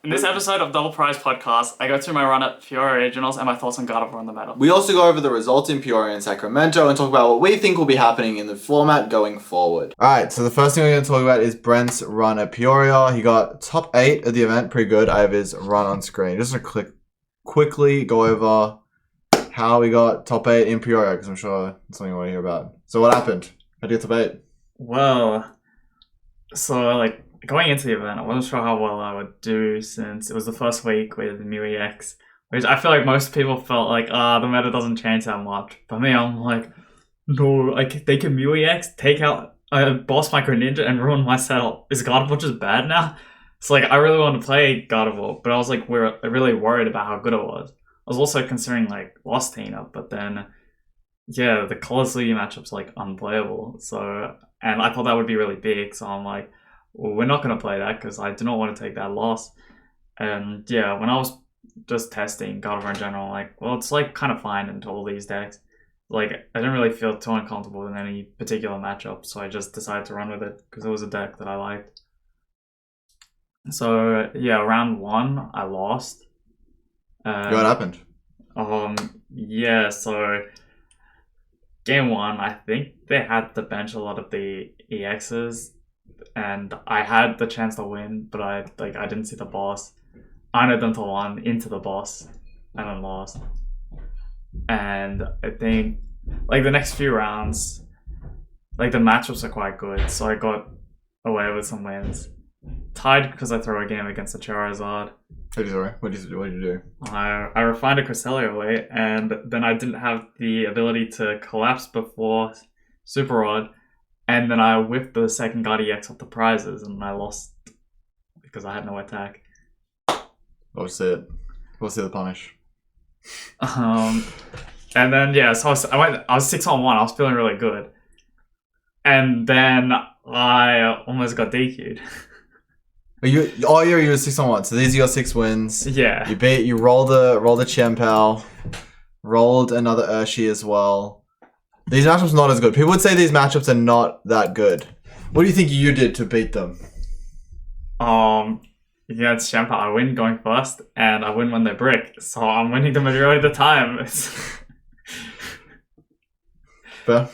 In this episode of Double Prize Podcast, I go through my run at Peoria Regionals and my thoughts on Gardevoir in the meta. We also go over the results in Peoria and Sacramento and talk about what we think will be happening in the format going forward. Alright, so the first thing we're going to talk about is Brent's run at Peoria. He got top 8 at the event, pretty good. I have his run on screen. Just to quickly go over how we got top 8 in Peoria, because I'm sure it's something you want to hear about. So what happened? How did you get top 8? Well, going into the event, I wasn't sure how well I would do since it was the first week with the Mew EX, which I feel like most people felt like, the meta doesn't change that much. For me, I'm like, no, they can Mew EX, take out Boss Micro Ninja and ruin my setup. Is Gardevoir just bad now? So I really wanted to play Gardevoir, but I was really worried about how good it was. I was also considering Lost Tina, but then, yeah, the Colors League matchup's unplayable. So, and I thought that would be really big, so I'm like, well, we're not going to play that because I do not want to take that loss. And yeah, when I was just testing Gardevoir in general, it's kind of fine into all these decks. I didn't really feel too uncomfortable in any particular matchup, so I just decided to run with it because it was a deck that I liked. So yeah, round 1 I lost. What happened? Yeah, so game 1, I think they had to bench a lot of the EXs. And I had the chance to win, but I didn't see the boss. I know them to one into the boss, and then lost. And I think the next few rounds, the matchups are quite good, so I got away with some wins. Tied because I threw a game against the Charizard. What did you do? I refined a Cresselia away, and then I didn't have the ability to collapse before Super Rod. And then I whipped the second Guardi X off the prizes, and I lost because I had no attack. What's it? What's the other punish? And then yeah, so I was 6-on-1. I was feeling really good, and then I almost got DQ'd. You were 6-on-1. So these are your 6 wins. Yeah. You rolled the Chien-Pao, rolled another Urshi as well. These matchups are not as good. People would say these matchups are not that good. What do you think you did to beat them? Yeah, it's Chien-Pao. I win going first, and I win when they brick. So I'm winning the majority of the time. Fair.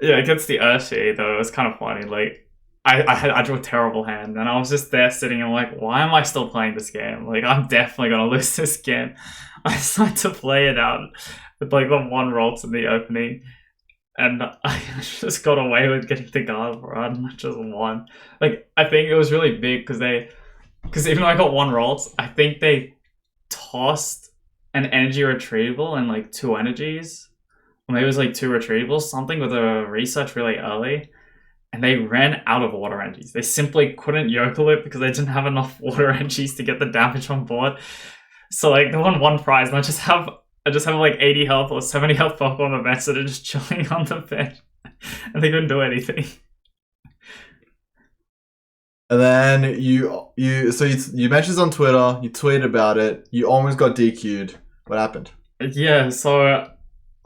Yeah, against the Urshi, though, it was kind of funny. I drew a terrible hand, and I was just there sitting and why am I still playing this game? I'm definitely going to lose this game. I decided to play it out with the 1 rolls in the opening, and I just got away with getting the Gardevoir and I just won. I think it was really big because even though I got 1 rolls, I think they tossed an energy retrieval and 2 energies. Or maybe it was 2 retrievals, something with a research really early. And they ran out of water energies. They simply couldn't yokel it because they didn't have enough water energies to get the damage on board. So they won 1 prize, and I just have 80 health or 70 health Pokemon on the bench that are just chilling on the bench, and they couldn't do anything. And then you mentioned on Twitter. You tweeted about it. You almost got DQ'd. What happened? Yeah, so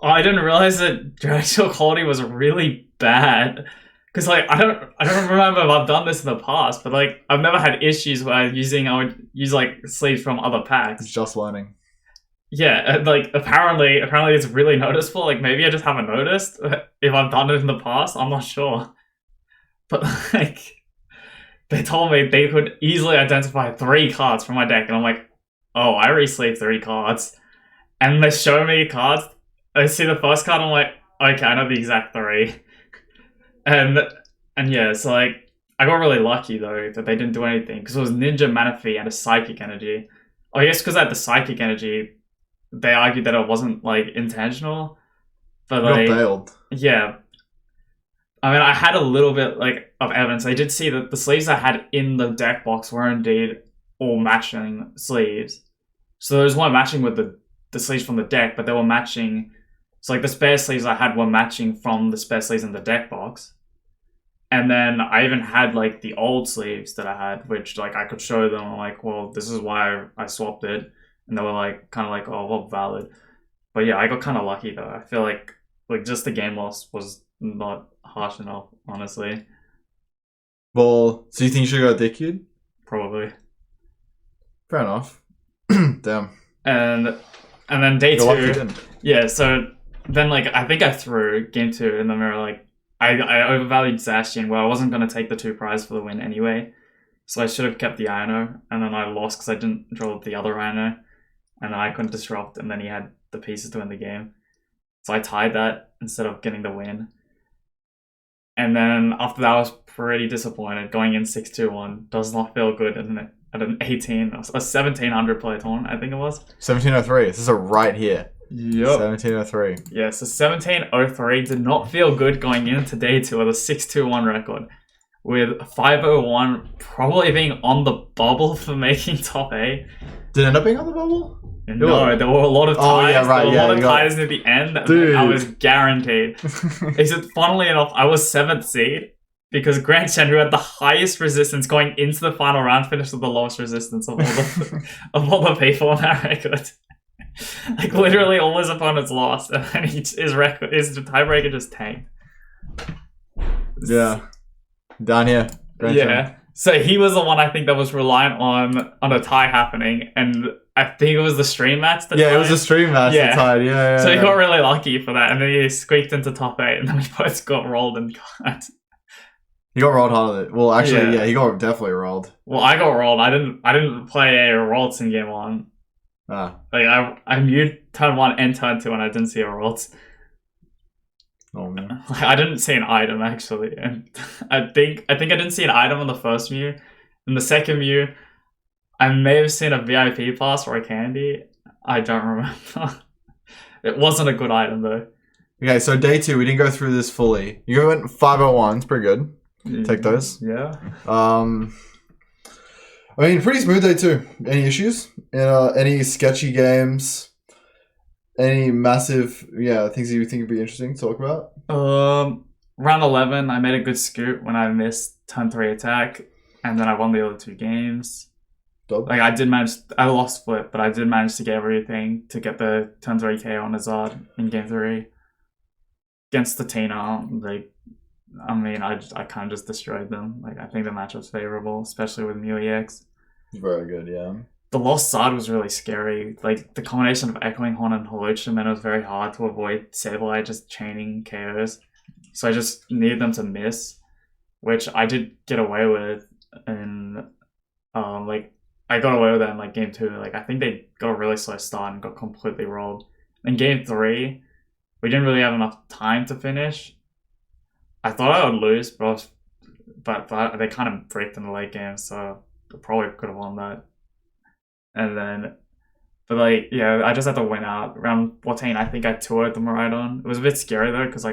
I didn't realize that directional quality was really bad. Because I don't remember if I've done this in the past, but I've never had issues where I would use sleeves from other packs. It's just learning. Yeah, apparently it's really noticeable. Maybe I just haven't noticed if I've done it in the past. I'm not sure, but they told me they could easily identify 3 cards from my deck, and I'm like, oh, I re-sleeved 3 cards, and they show me cards. I see the first card, I'm like, okay, I know the exact 3. And yeah, so I got really lucky though that they didn't do anything because it was Ninja Manaphy and a Psychic Energy. I guess because I had the Psychic Energy, they argued that it wasn't intentional. But you got bailed. Yeah, I mean, I had a little bit of evidence. I did see that the sleeves I had in the deck box were indeed all matching sleeves. So there was one matching with the sleeves from the deck, but they were matching. So the spare sleeves I had were matching from the spare sleeves in the deck box. And then I even had the old sleeves that I had, which I could show them. I'm well, this is why I swapped it. And they were oh, well, valid. But yeah, I got kind of lucky though. I feel like just the game loss was not harsh enough, honestly. Well, so you think you should go DQ'd? Probably. Fair enough. Damn. And then day You're lucky you two, didn't. yeah. So then like I think I threw game two in the mirror. Like I overvalued Zacian. Well, I wasn't gonna take the 2 prize for the win anyway, so I should have kept the Ino, and then I lost because I didn't draw the other Ino, and then I couldn't disrupt, and then he had the pieces to win the game, so I tied that instead of getting the win. And then after that, I was pretty disappointed. Going in 6-2-1 does not feel good at an 18, a 1700 player tournament, I think it was. 1703. This is a right here. Yep. 1703. Yeah, so 1703 did not feel good going into day two with a 6-2-1 record, with 501 probably being on the bubble for making top 8. Did it end up being on the bubble? No, there were a lot of ties. Oh, yeah, right, there were a lot of got- ties at the end. Dude. I was guaranteed. Except, funnily enough, I was 7th seed because Grant Chen, who had the highest resistance going into the final round, finished with the lowest resistance of all the of all the people on that record. Like literally all his opponents lost, and then his tiebreaker just tanked. Yeah. Down here. Grant Chen. Yeah. So he was the one I think that was reliant on a tie happening, and I think it was the stream match that Yeah, tied. it was a stream match Yeah. that tied. Yeah. So he got really lucky for that, and then he squeaked into top 8, and then we both got rolled and got. He got rolled hard on it. Well, actually, Yeah. yeah, he got definitely rolled. Well, I got rolled. I didn't play a Rolls in game 1. Ah. Like I viewed turn 1 and turn 2, and I didn't see a Rolls. Oh man. Like, I didn't see an item actually, and I think I didn't see an item on the first Mew. In the second Mew, I may have seen a VIP pass or a candy. I don't remember. It wasn't a good item though. Okay, so day 2, we didn't go through this fully. You went 501. It's pretty good. Take those. Yeah. I mean, pretty smooth day 2. Any issues? Any sketchy games? Any massive, things that you think would be interesting to talk about? Round 11, I made a good scoop when I missed turn 3 attack, and then I won the other 2 games. Dub? Like I lost flip, but I did manage to get everything to get the turn 3 KO on Azad in game 3 against the Tina. Like, I mean, I kind of just destroyed them. Like, I think the matchup's favorable, especially with Mew EX. Very good, yeah. The lost Zard was really scary. Like, the combination of Echoing Horn and Holocha meant it was very hard to avoid Sableye just chaining KOs. So I just needed them to miss, which I did get away with. And, I got away with that in, game 2. Like, I think they got a really slow start and got completely rolled. In game 3, we didn't really have enough time to finish. I thought I would lose, but they kind of bricked in the late game, so I probably could have won that. And then, I just had to win out. Round 14, I think I toured them right on. It was a bit scary though, because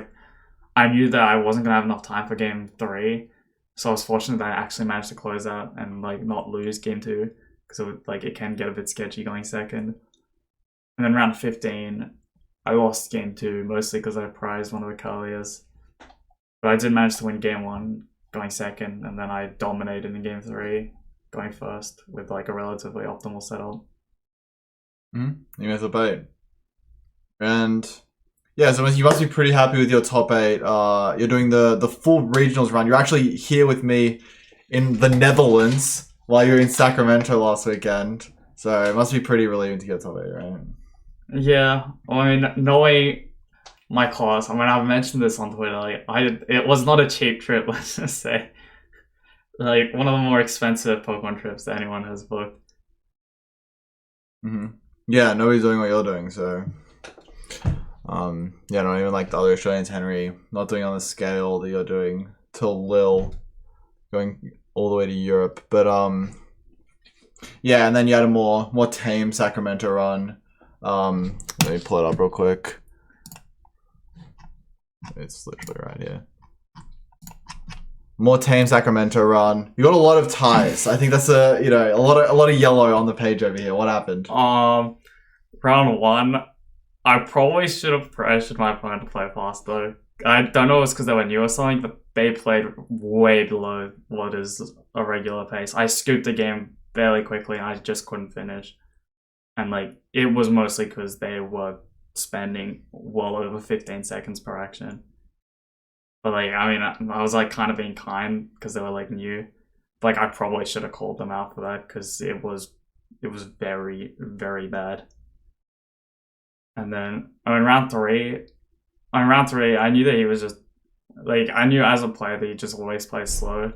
I knew that I wasn't gonna have enough time for game 3, so I was fortunate that I actually managed to close out and not lose game 2, because it can get a bit sketchy going second. And then round 15, I lost game 2 mostly because I prized one of the Kalias. But I did manage to win game 1 going second, and then I dominated in game 3 going first with a relatively optimal setup. You missed a bait. And so you must be pretty happy with your top 8. You're doing the full regionals run. You're actually here with me in the Netherlands while you were in Sacramento last weekend. So it must be pretty relieving to get top 8, right? Yeah. I mean, knowing my class, I mean, I've mentioned this on Twitter, it was not a cheap trip, let's just say. One of the more expensive Pokemon trips that anyone has booked. Mm-hmm. Yeah, nobody's doing what you're doing, so... not even the other Australians, Henry, not doing on the scale that you're doing till Lille, going all the way to Europe. But, and then you had a more tame Sacramento run. Let me pull it up real quick. It's literally right here. More tame Sacramento run. You got a lot of ties. I think that's a lot of yellow on the page over here. What happened? Round 1, I probably should have pressured my opponent to play fast though. I don't know if it's because they were new or something, but they played way below what is a regular pace. I scooped the game fairly quickly and I just couldn't finish. And it was mostly because they were spending well over 15 seconds per action. But I was kind of being kind because they were new. I probably should have called them out for that because it was very, very bad. And then round three, I knew that he was just like, I knew as a player that he just always plays slow,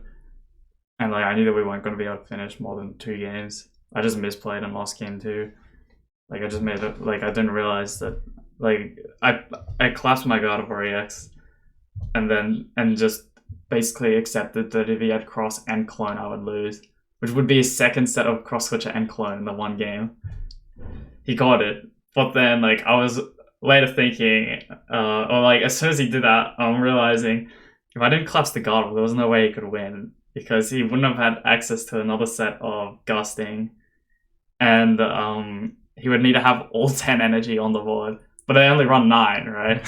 and like I knew that we weren't going to be able to finish more than 2 games. I just misplayed and lost game 2. Like I just made it, like I didn't realize that, like I collapsed my Gardevoir EX, and just basically accepted that if he had cross and clone I would lose, which would be his second set of cross switcher and clone in the one game. He got it, but then like I was later thinking, or like as soon as he did that, I'm realizing if I didn't collapse the Gardevoir, there was no way he could win, because he wouldn't have had access to another set of gusting, and he would need to have all 10 energy on the board, but they only run 9, right?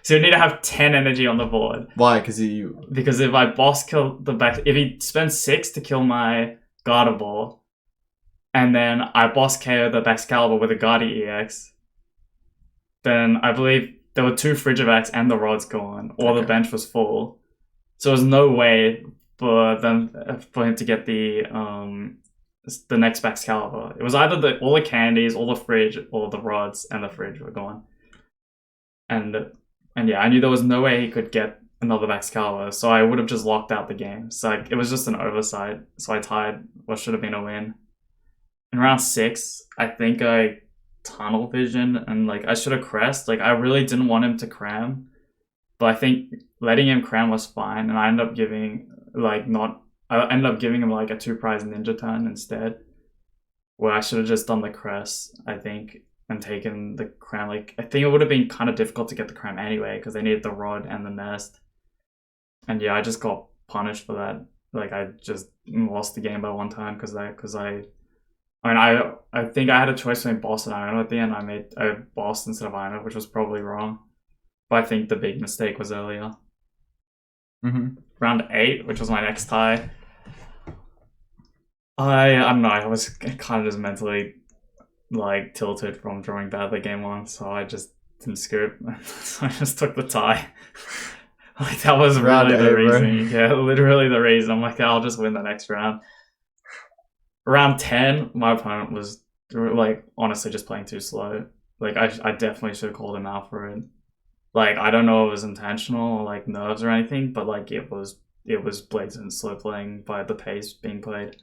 so you need to have 10 energy on the board. Why? Because if I boss kill the back, if he spends 6 to kill my Gardevoir, and then I boss KO the Baxcalibur with a Guardi EX, then I believe there were 2 Frigivax and the Rod's gone, or the bench was full. So there's no way for him to get the next Baxcalibur. It was either all the candies, all the fridge, or the rods and the fridge were gone. And yeah, I knew there was no way he could get another Baxcalibur, so I would have just locked out the game. So it was just an oversight. So I tied what should have been a win. In round 6, I think I tunnel vision and like I should have crest. Like I really didn't want him to cram, but I think letting him cram was fine, and I ended up giving him like a 2 prize ninja turn instead, where I should have just done the crest, I think, and taken the cram. Like I think it would have been kind of difficult to get the cram anyway, because they needed the rod and the nest. And yeah, I just got punished for that. Like I just lost the game by 1 time because I think I had a choice between boss and Iono at the end. I made a boss instead of Iono, which was probably wrong, but I think the big mistake was earlier. Round 8, which was my next tie. I don't know, I was kind of just mentally like tilted from drawing badly game 1, so I just didn't scoop. So I just took the tie. Like that was really the reason. Yeah, literally the reason. I'm like, I'll just win the next round. Round 10, my opponent was like honestly just playing too slow. Like I definitely should have called him out for it. Like I don't know if it was intentional or like nerves or anything, but like it was blatant slow playing by the pace being played.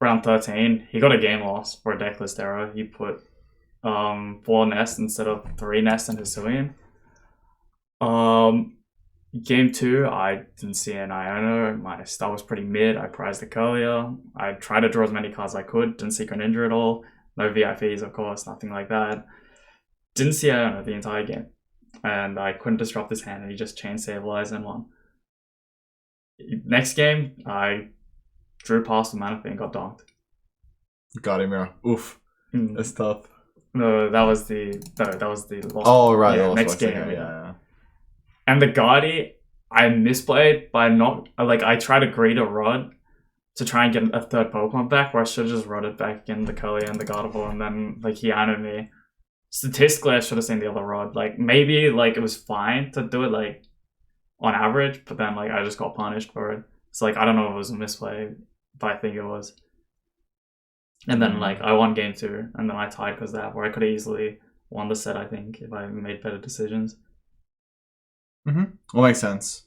Round 13, he got a game loss for a deck list error. He put 4 nests instead of 3 nests in Hisuian. Game 2, I didn't see an Iono. My style was pretty mid. I prized the Curlier. I tried to draw as many cards as I could. Didn't see Greninja at all. No VIPs, of course, nothing like that. Didn't see Iono the entire game. And I couldn't disrupt his hand, and he just chain stabilized and won. Next game, I drew past the Manaphy and got donked. Got him, yeah. Oof. That's tough. No, that was the lost. Oh, right. Yeah, next game. Yeah. And the Guardi, I misplayed by not, like, I tried to greed a Rod to try and get a 3rd Pokemon back, where I should have just rodded back in the Curly and the Gardevoir, and then, like, he honored me. Statistically, I should have seen the other Rod. Like, maybe, like, it was fine to do it, like, on average, but then, like, I just got punished for it. So, like, I don't know if it was a misplay, but I think it was. And then, like, I won game 2, and then I tied because of that, where I could have easily won the set, I think, if I made better decisions. Well, makes sense.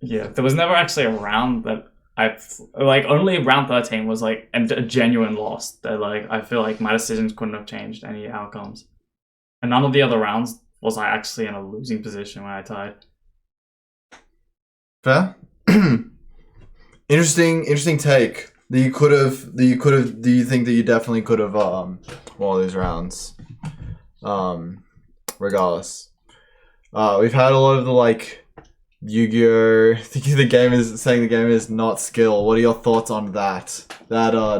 Yeah, there was never actually a round that only round 13 was like a genuine loss that like I feel like my decisions couldn't have changed any outcomes, and none of the other rounds was I actually in a losing position when I tied. Fair. Interesting take. Do you think that you definitely could have won all these rounds? Regardless. We've had a lot of the like Yu-Gi-Oh! Thinking the game is not skill. What are your thoughts on that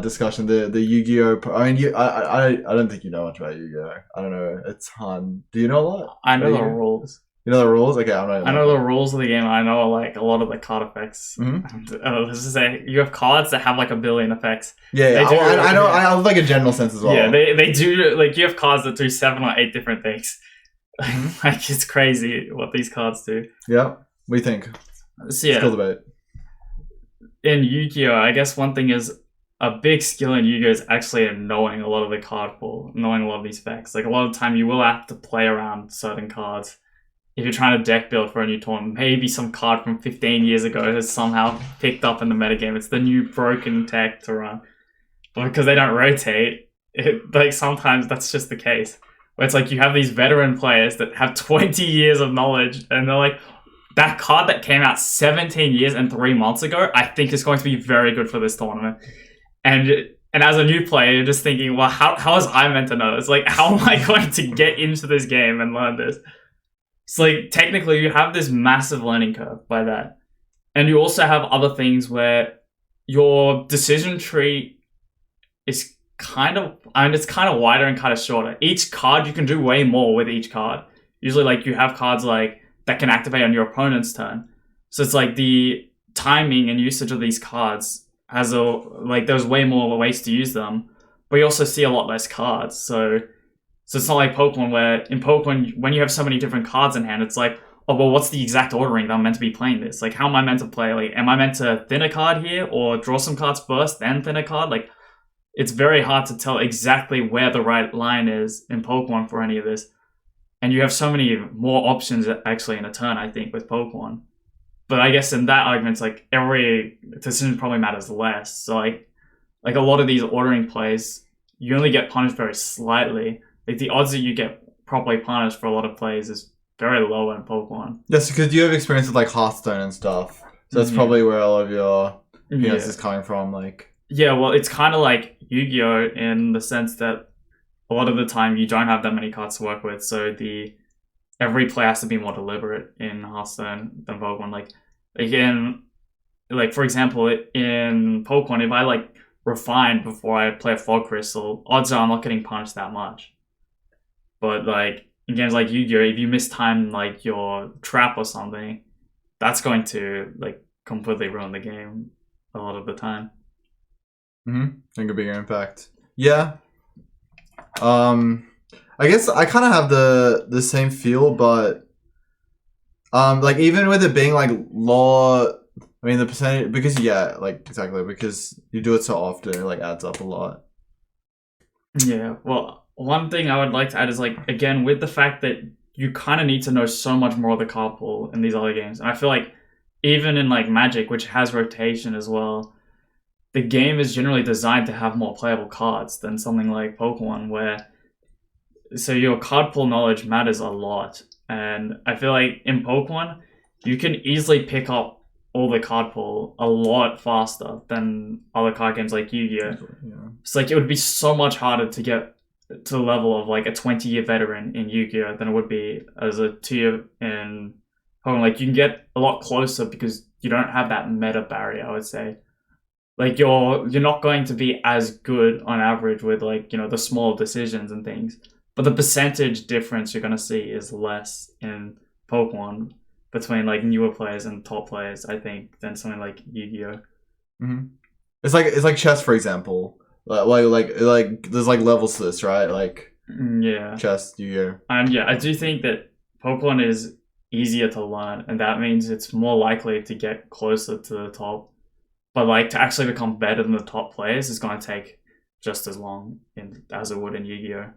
discussion? The Yu-Gi-Oh! I mean, I don't think you know much about Yu-Gi-Oh! I don't know. It's fun. Do you know a lot? I know the rules. You know the rules? Okay, I know the rules of the game. I know like a lot of the card effects. Let's just say you have cards that have like a billion effects. Yeah, I know. I have like a general sense as well. Yeah, they do. Like you have cards that do 7 or 8 different things. Like it's crazy what these cards do. Yeah, what do you think? So yeah, Skill debate. in Yu-Gi-Oh, I guess one thing is a big skill in Yu-Gi-Oh is actually in knowing a lot of the card pool, knowing a lot of these specs. Like a lot of the time, you will have to play around certain cards. If you're trying to deck build for a new tournament, maybe some card from 15 years ago has somehow picked up in the metagame. It's the new broken tech to run. But because they don't rotate, like sometimes that's just the case. Where it's like you have these veteran players that have 20 years of knowledge, and they're like, that card that came out 17 years and 3 months ago, I think is going to be very good for this tournament. And as a new player, you're just thinking, well, how was I meant to know this? Like, how am I going to get into this game and learn this? It's like, technically, you have this massive learning curve by that. And you also have other things where your decision tree is it's kind of wider and kind of shorter. Each card, you can do way more with each card. Usually, like, you have cards, like, that can activate on your opponent's turn. So it's like the timing and usage of these cards there's way more ways to use them, but you also see a lot less cards. So it's not like Pokemon, where in Pokemon, when you have so many different cards in hand, it's like, oh, well, what's the exact ordering that I'm meant to be playing this? Like, how am I meant to play? Like, am I meant to thin a card here, or draw some cards first, then thin a card? Like, it's very hard to tell exactly where the right line is in Pokemon for any of this. And you have so many more options actually in a turn, I think, with Pokemon. But I guess in that argument, it's like every decision probably matters less. So like a lot of these ordering plays, you only get punished very slightly. Like the odds that you get properly punished for a lot of plays is very low in Pokemon. Yes, because you have experience with like Hearthstone and stuff. So that's probably where all of your peanuts is coming from. Like, yeah, well, it's kind of like Yu-Gi-Oh in the sense that a lot of the time you don't have that many cards to work with. So every play has to be more deliberate in Hearthstone than Pokemon. Like for example, in Pokemon, if I like refine before I play a Fog Crystal, odds are I'm not getting punished that much. But like in games like Yu-Gi-Oh, if you mistime like your trap or something, that's going to like completely ruin the game a lot of the time. Think a bigger impact. Yeah. I guess I kind of have the same feel, but like even with it being like law, I mean the percentage, because because you do it so often, it like adds up a lot. Yeah, well, one thing I would like to add is like, again, with the fact that you kind of need to know so much more of the card pool in these other games, and I feel like even in like Magic, which has rotation as well, the game is generally designed to have more playable cards than something like Pokemon, where so your card pool knowledge matters a lot. And I feel like in Pokemon, you can easily pick up all the card pool a lot faster than other card games like Yu-Gi-Oh. Yeah. It's like it would be so much harder to get to the level of like a 20-year veteran in Yu-Gi-Oh than it would be as a 2-year in Pokemon. Like you can get a lot closer because you don't have that meta barrier, I would say. Like you're not going to be as good on average with like, you know, the small decisions and things. But the percentage difference you're going to see is less in Pokemon between like newer players and top players, I think, than something like Yu-Gi-Oh. It's like chess, for example. Like there's like levels to this, right? Like chess, Yu-Gi-Oh. And yeah, I do think that Pokemon is easier to learn, and that means it's more likely to get closer to the top. But like to actually become better than the top players is going to take just as long as it would in Yu-Gi-Oh.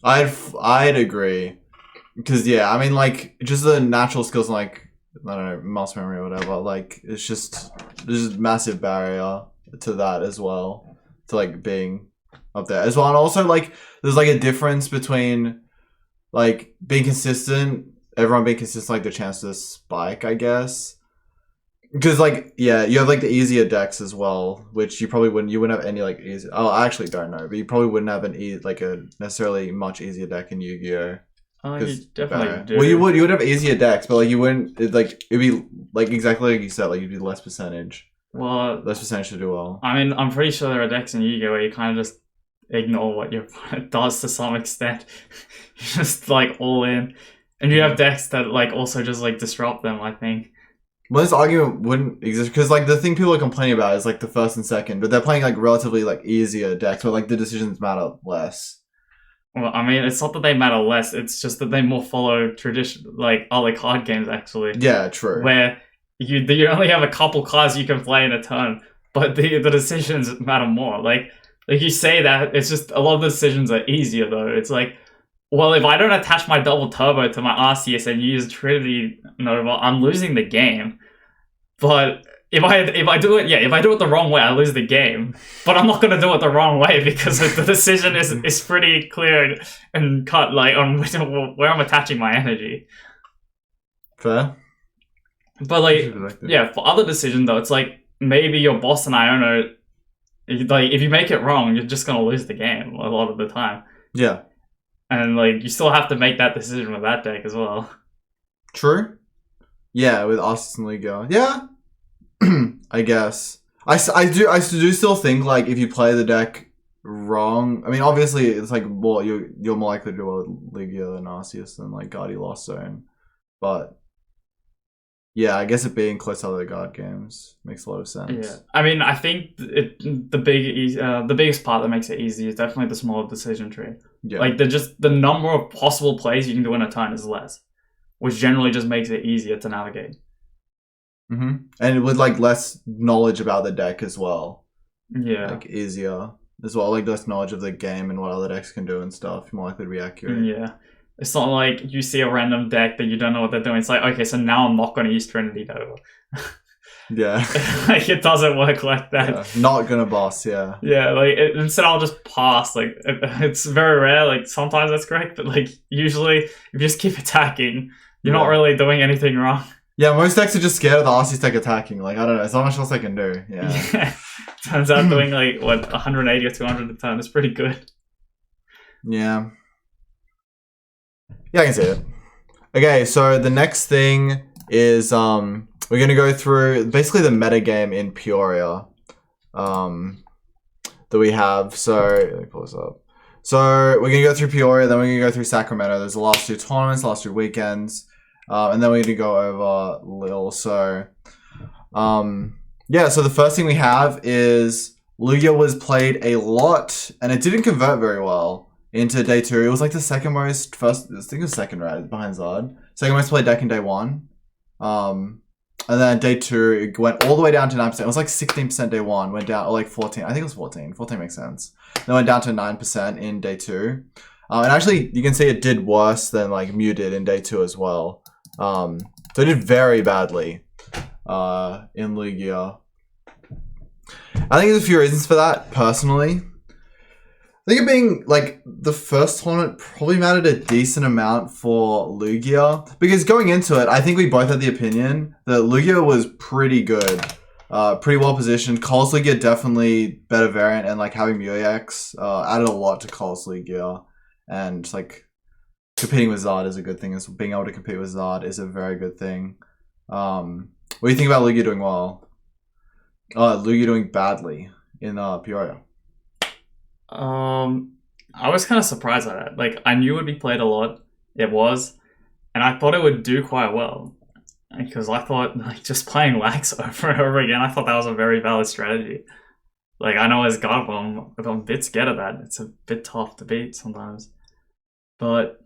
I'd agree, because I mean like just the natural skills and like I don't know, muscle memory or whatever, like it's just there's a massive barrier to that as well, to like being up there as well. And also like there's like a difference between like being consistent, everyone being consistent, like the chance to spike, I guess. Because like you have like the easier decks as well, which you wouldn't have any like easy. Oh, I actually don't know, but you probably wouldn't have a necessarily much easier deck in Yu-Gi-Oh. Oh, you definitely do. Well, you would have easier decks, but like you wouldn't. It'd be like exactly like you said, like you'd be less percentage. Well, less percentage to do well. I mean, I'm pretty sure there are decks in Yu-Gi-Oh where you kind of just ignore what your opponent does to some extent. You're just like all in, and you have decks that like also just like disrupt them, I think. Well, this argument wouldn't exist because like the thing people are complaining about is like the first and second, but they're playing like relatively like easier decks where like the decisions matter less. Well, I mean, it's not that they matter less; it's just that they more follow tradition, like other card games. Actually, yeah, true. Where you only have a couple cards you can play in a turn, but the decisions matter more. Like you say that, it's just a lot of the decisions are easier though. It's like, well, if I don't attach my double turbo to my Arceus and use Trinity Nova, I'm losing the game. But if I do it, if I do it the wrong way, I lose the game. But I'm not gonna do it the wrong way because the decision is pretty clear and cut, like on where I'm attaching my energy. Fair. But like, for other decisions though, it's like maybe your boss and Iono, like if you make it wrong, you're just gonna lose the game a lot of the time. Yeah. And like you still have to make that decision with that deck as well. True. Yeah, with Arceus and Lugia. Yeah. I guess. I do still think like if you play the deck wrong, I mean obviously it's like well you're more likely to do well with Lugia than Arceus than like Guardy Lost Zone. But yeah, I guess it being close to other guard games makes a lot of sense. Yeah, I mean, I think the biggest part that makes it easy is definitely the smaller decision tree. Yeah. Like the number of possible plays you can do in a turn is less, which generally just makes it easier to navigate. Mm-hmm. And with like less knowledge about the deck as well. Yeah. Like easier as well, like less knowledge of the game and what other decks can do and stuff. You're more likely to be accurate. Yeah. It's not like you see a random deck that you don't know what they're doing. It's like, okay, so now I'm not going to use Trinity Nova. Yeah. Like, it doesn't work like that. Yeah. Not gonna boss, yeah. Yeah, like, instead I'll just pass. Like, it's very rare. Like, sometimes that's correct, but, like, usually, if you just keep attacking, you're not really doing anything wrong. Yeah, most decks are just scared of the Arceus deck attacking. Like, I don't know. There's not much else I can do. Yeah. Turns out doing, like, 180 or 200 a turn is pretty good. Yeah. Yeah, I can see it. Okay, so the next thing is we're gonna go through basically the meta game in Peoria that we have. So let me pull this up. So we're gonna go through Peoria, then we're gonna go through Sacramento. There's the last two tournaments, last 2 weekends, and then we're gonna go over Lille. So yeah, so the first thing we have is Lugia was played a lot, and it didn't convert very well. Into day 2, it was like the second most I think it was second right behind Zard. Second most played deck in day 1. And then day 2, it went all the way down to 9%. It was like 16% day 1, went down, or like 14. I think it was 14. 14 makes sense. Then went down to 9% in day 2. And actually, you can see it did worse than like Mew did in day 2 as well. So it did very badly in Lugia. I think there's a few reasons for that, personally. I think it being, like, the first tournament probably mattered a decent amount for Lugia. Because going into it, I think we both had the opinion that Lugia was pretty good. Pretty well positioned. Cole's Lugia definitely better variant. And, like, having Muex added a lot to Cole's Lugia. And, like, competing with Zard is a good thing. Being able to compete with Zard is a very good thing. What do you think about Lugia doing well? Lugia doing badly in Peoria. I was kind of surprised by that. Like, I knew it would be played a lot. It was. And I thought it would do quite well. Because I thought, like, just playing Lax over and over again, I thought that was a very valid strategy. Like, I know as Gardevoir, I'm a bit scared of that. It's a bit tough to beat sometimes. But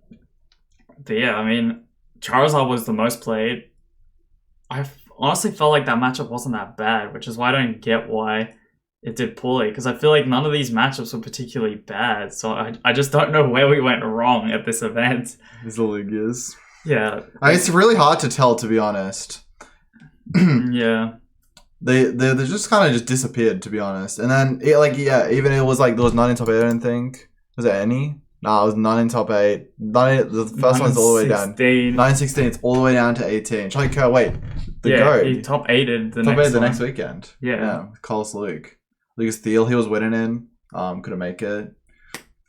yeah, I mean, Charizard was the most played. I honestly felt like that matchup wasn't that bad, which is why I don't get why it did poorly, because I feel like none of these matchups were particularly bad, so I just don't know where we went wrong at this event. These Lugias. Yeah. It's really hard to tell, to be honest. Yeah. They just kind of just disappeared, to be honest. And then, even it was like, there was 9 in top 8, I don't think. Was there any? No, it was 9 in top 8. The first one's all the way down. 9-16, it's all the way down to 18. Charlie Kerr, wait. He top 8'd the next weekend. Yeah. Carlos Luke. Lucas Thiel, he was winning in. Couldn't make it.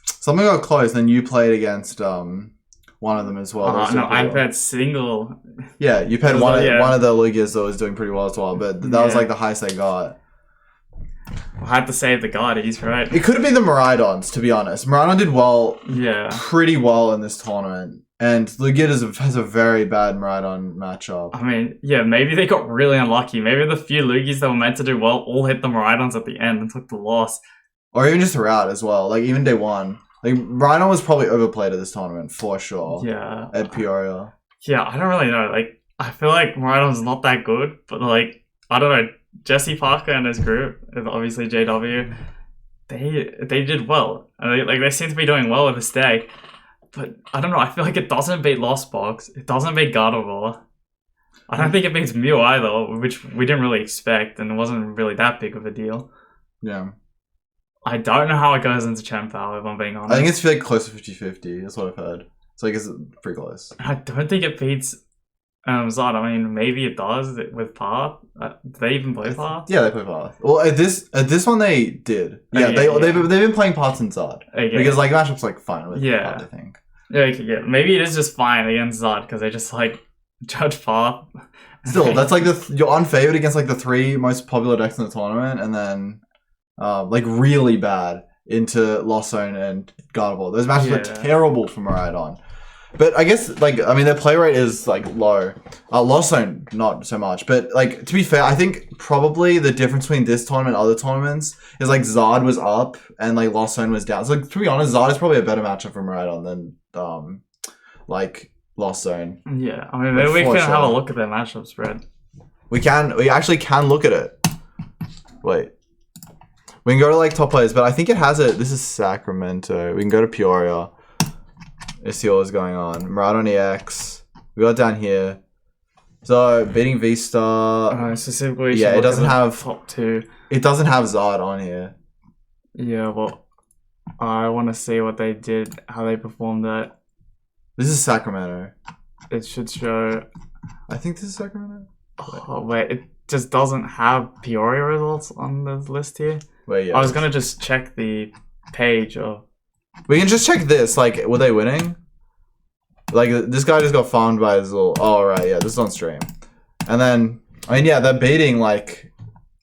Something got close, then you played against one of them as well. No, I played single. Yeah, you played one of the Lugias that was doing pretty well as well, but that was like the highest they got. I had to save the Guardies, right? It could have been the Miraidons, to be honest. Miraidon did well, pretty well in this tournament. And Lugia has a very bad Miraidon matchup. I mean, yeah, maybe they got really unlucky. Maybe the few Lugies that were meant to do well all hit the Miraidons at the end and took the loss. Or even just throughout as well. Like, even day 1. Like, Miraidon was probably overplayed at this tournament, for sure. Yeah. At Peoria. Yeah, I don't really know. Like, I feel like Miraidon's not that good, but, like, I don't know. Jesse Parker and his group, obviously JW, they did well. And they seem to be doing well with this deck. But I don't know, I feel like it doesn't beat Lost Box. It doesn't beat Gardevoir. I don't think it beats Mew either, which we didn't really expect, and it wasn't really that big of a deal. Yeah. I don't know how it goes into Champow, if I'm being honest. I think it's like close to 50-50. That's what I've heard. So I guess it's pretty close. I don't think it beats Zod. I mean, maybe it does with Path. Do they even play Path? Yeah, they play Path. Well, at this one they did. Yeah, they've been playing Path and Zod. Okay. Because like matchup's like fine with Path, I think. Yeah, maybe it is just fine against Zod because they just like judge Path. Still, that's like you're unfavored against like the 3 most popular decks in the tournament, and then like really bad into Lost Zone and Gardevoir. Those matches were terrible from Miraidon. But I guess their play rate is like low. Lost Zone not so much. But like to be fair, I think probably the difference between this tournament and other tournaments is like Zod was up and like Lost Zone was down. So like, to be honest, Zod is probably a better matchup for Miraidon than like Lost Zone. Yeah, I mean maybe we can have a look at their matchup spread. We actually can look at it. Wait. We can go to like top players, but I think it has it. This is Sacramento. We can go to Peoria. Let's see what's going on. Miraidon EX. We got down here. So beating V-Star. Specifically, yeah, it doesn't have top 2. It doesn't have Zod on here. Yeah, well, I want to see what they did, how they performed that. This is Sacramento. It should show. I think this is Sacramento. Oh wait, it just doesn't have Peoria results on the list here. Wait, yeah. I was gonna just check the page of. We can just check this. Like, were they winning? Like, this guy just got farmed by his little. Oh right, yeah, this is on stream. And then, I mean, yeah, they're beating like.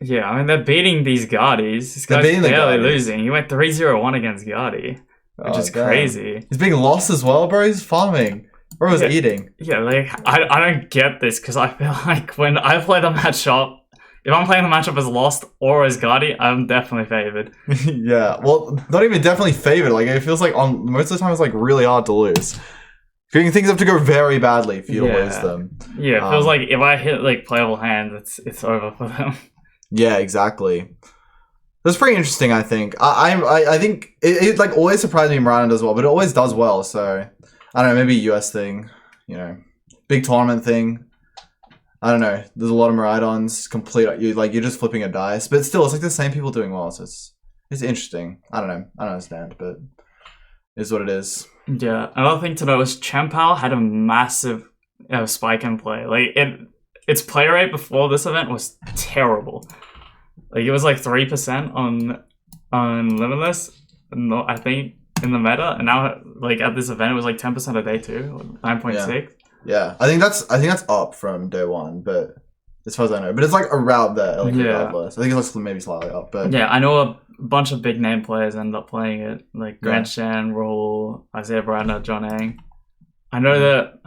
Yeah, I mean they're beating these Guardies. This guy's barely losing. He went 3-0-1 against Guardi, which is crazy. He's being lost as well, bro. He's farming. Bro was eating. Yeah, like I don't get this because I feel like when I play the matchup. If I'm playing the matchup as Lost or as Guardi, I'm definitely favored. Yeah, well, not even definitely favored. Like, it feels like most of the time it's like really hard to lose. Things have to go very badly for you to lose them. Yeah, it feels like if I hit like playable hands, it's over for them. Yeah, exactly. That's pretty interesting. I think. I think it like always surprised me. Miraidon does well, but it always does well. So I don't know. Maybe a US thing. You know, big tournament thing. I don't know. There's a lot of Miraidons. You're just flipping a dice, but still, it's like the same people doing well. So it's interesting. I don't know. I don't understand, but it's what it is. Yeah. Another thing to note is Champow had a massive spike in play. Like its play rate before this event was terrible. Like it was like 3% on Limitless. I think in the meta, and now like at this event it was like 10% a day too, 9.6. Yeah, I think that's up from day one, but as far as I know, but it's like around there, like regardless. I think it's maybe slightly up, but yeah, I know a bunch of big name players end up playing it, like Grant Shan, Rahul, Isaiah Bradner, John Ang. I know that,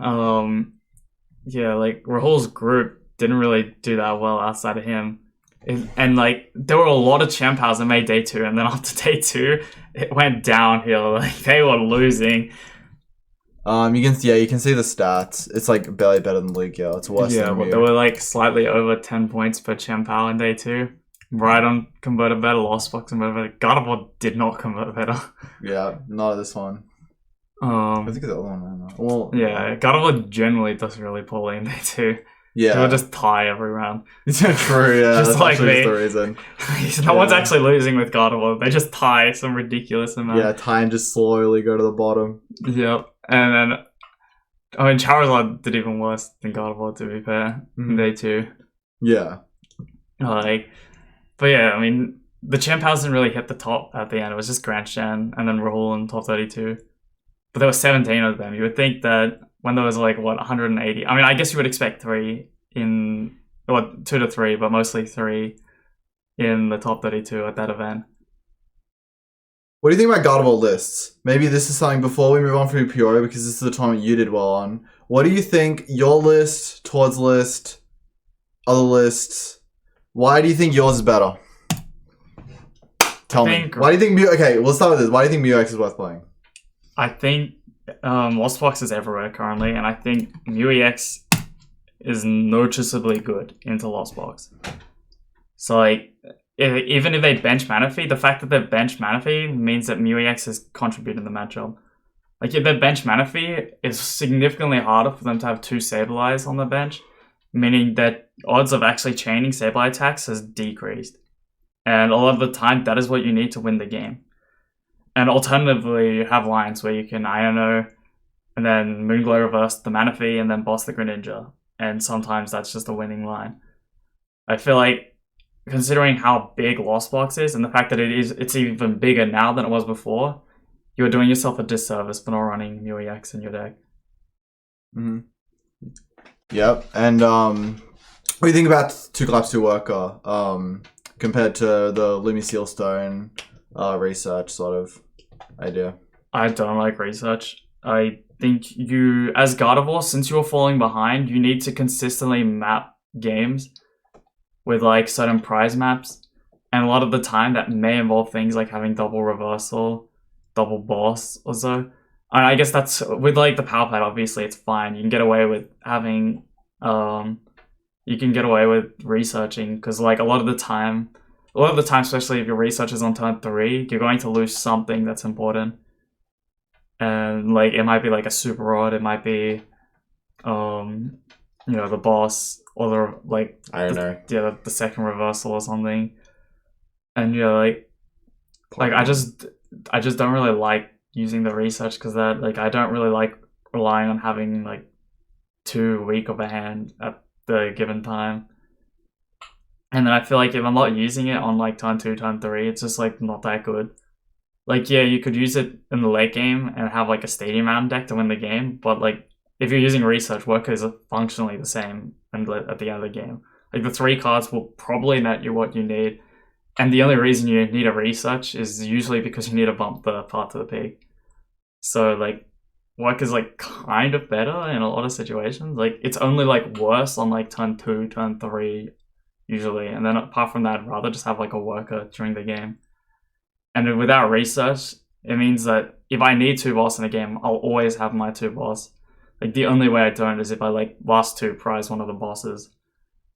like Rahul's group didn't really do that well outside of him, and like there were a lot of Champows that made day 2, and then after day 2, it went downhill. Like they were losing. You can see the stats. It's like barely better than League. Yeah, it's worse. Yeah, but they were like slightly over 10 points per Champow in day 2. Miraidon converted better. Lost Box converted better. Gardevoir did not convert better. Yeah, not this one. I think the other one. Well, yeah, Gardevoir generally does really poorly in day 2. Yeah, they'll just tie every round. It's true. Yeah, just like me. The reason. No one's actually losing with Gardevoir. They just tie some ridiculous amount. Yeah, tie and just slowly go to the bottom. Yep. And then, I mean, Charizard did even worse than Gardevoir, to be fair, in day 2. Yeah. But yeah, I mean, the Champows didn't really hit the top at the end. It was just Grant Shan and then Rahul in top 32. But there were 17 of them. You would think that when there was 180. I mean, I guess you would expect 2 to 3, but mostly 3 in the top 32 at that event. What do you think about Gardevoir lists? Maybe this is something before we move on from Peoria, because this is the tournament you did well on. What do you think your list, Todd's list, other lists? Why do you think yours is better? Tell me. Why do you think okay, we'll start with this. Why do you think Mu-X is worth playing? I think Lost Box is everywhere currently, and I think Mu-X is noticeably good into Lost Box. So like, even if they bench Manaphy, the fact that they bench Manaphy means that Mew-EX is contributing the matchup. Like if they bench Manaphy, it's significantly harder for them to have 2 Sableyes on the bench, meaning that odds of actually chaining Sableye attacks has decreased. And a lot of the time, that is what you need to win the game. And alternatively, you have lines where you can Iono, and then Moonglow reverse the Manaphy, and then boss the Greninja. And sometimes that's just a winning line. I feel like, considering how big Lost Box is, and the fact that it's even bigger now than it was before, you're doing yourself a disservice for not running Mew-EX in your deck. Mm-hmm. Yep, and what do you think about 2 Collapse 2 Worker compared to the Lumi Sealstone research sort of idea? I don't like research. I think you, as Gardevoir, since you're falling behind, you need to consistently map games with like certain prize maps. And a lot of the time that may involve things like having double reversal, double boss or so. And I guess that's, with like the Power Pad, obviously it's fine. You can get away with having, you can get away with researching, because like a lot of the time, especially if your research is on turn 3, you're going to lose something that's important. And like it might be like a super rod, it might be the boss, or the like I don't know. Yeah, the second reversal or something. And like I just don't really like using the research, because that, like, I don't really like relying on having like too weak of a hand at the given time. And then I feel like if I'm not using it on like turn 2, turn 3, it's just like not that good. Like, yeah, you could use it in the late game and have like a Stadium Mountain deck to win the game, but like if you're using research, Worker is functionally the same at the end of the game. Like the 3 cards will probably net you what you need, and the only reason you need a research is usually because you need to bump the Path to the Peak. So like Work is like kind of better in a lot of situations. Like it's only like worse on like turn 2, turn 3 usually, and then apart from that, I'd rather just have like a Worker during the game. And without research, it means that if I need 2 boss in a game, I'll always have my 2 boss. Like the only way I don't is if I like last 2 prize one of the bosses,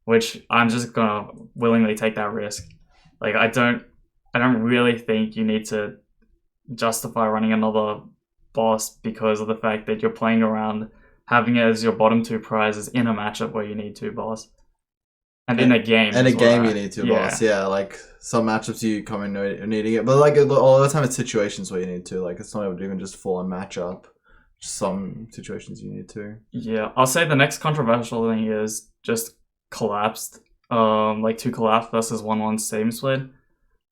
which I'm just gonna willingly take that risk. Like I don't really think you need to justify running another boss because of the fact that you're playing around having it as your bottom 2 prizes in a matchup where you need 2 boss. And in a game. In a game you need 2 boss, yeah. Like some matchups you come in needing it, but like all the time it's situations where you need to. Like it's not even just full on matchup. Some situations you need to. Yeah, I'll say the next controversial thing is just collapsed. Like 2 collapse versus 1/1 Stadium Split.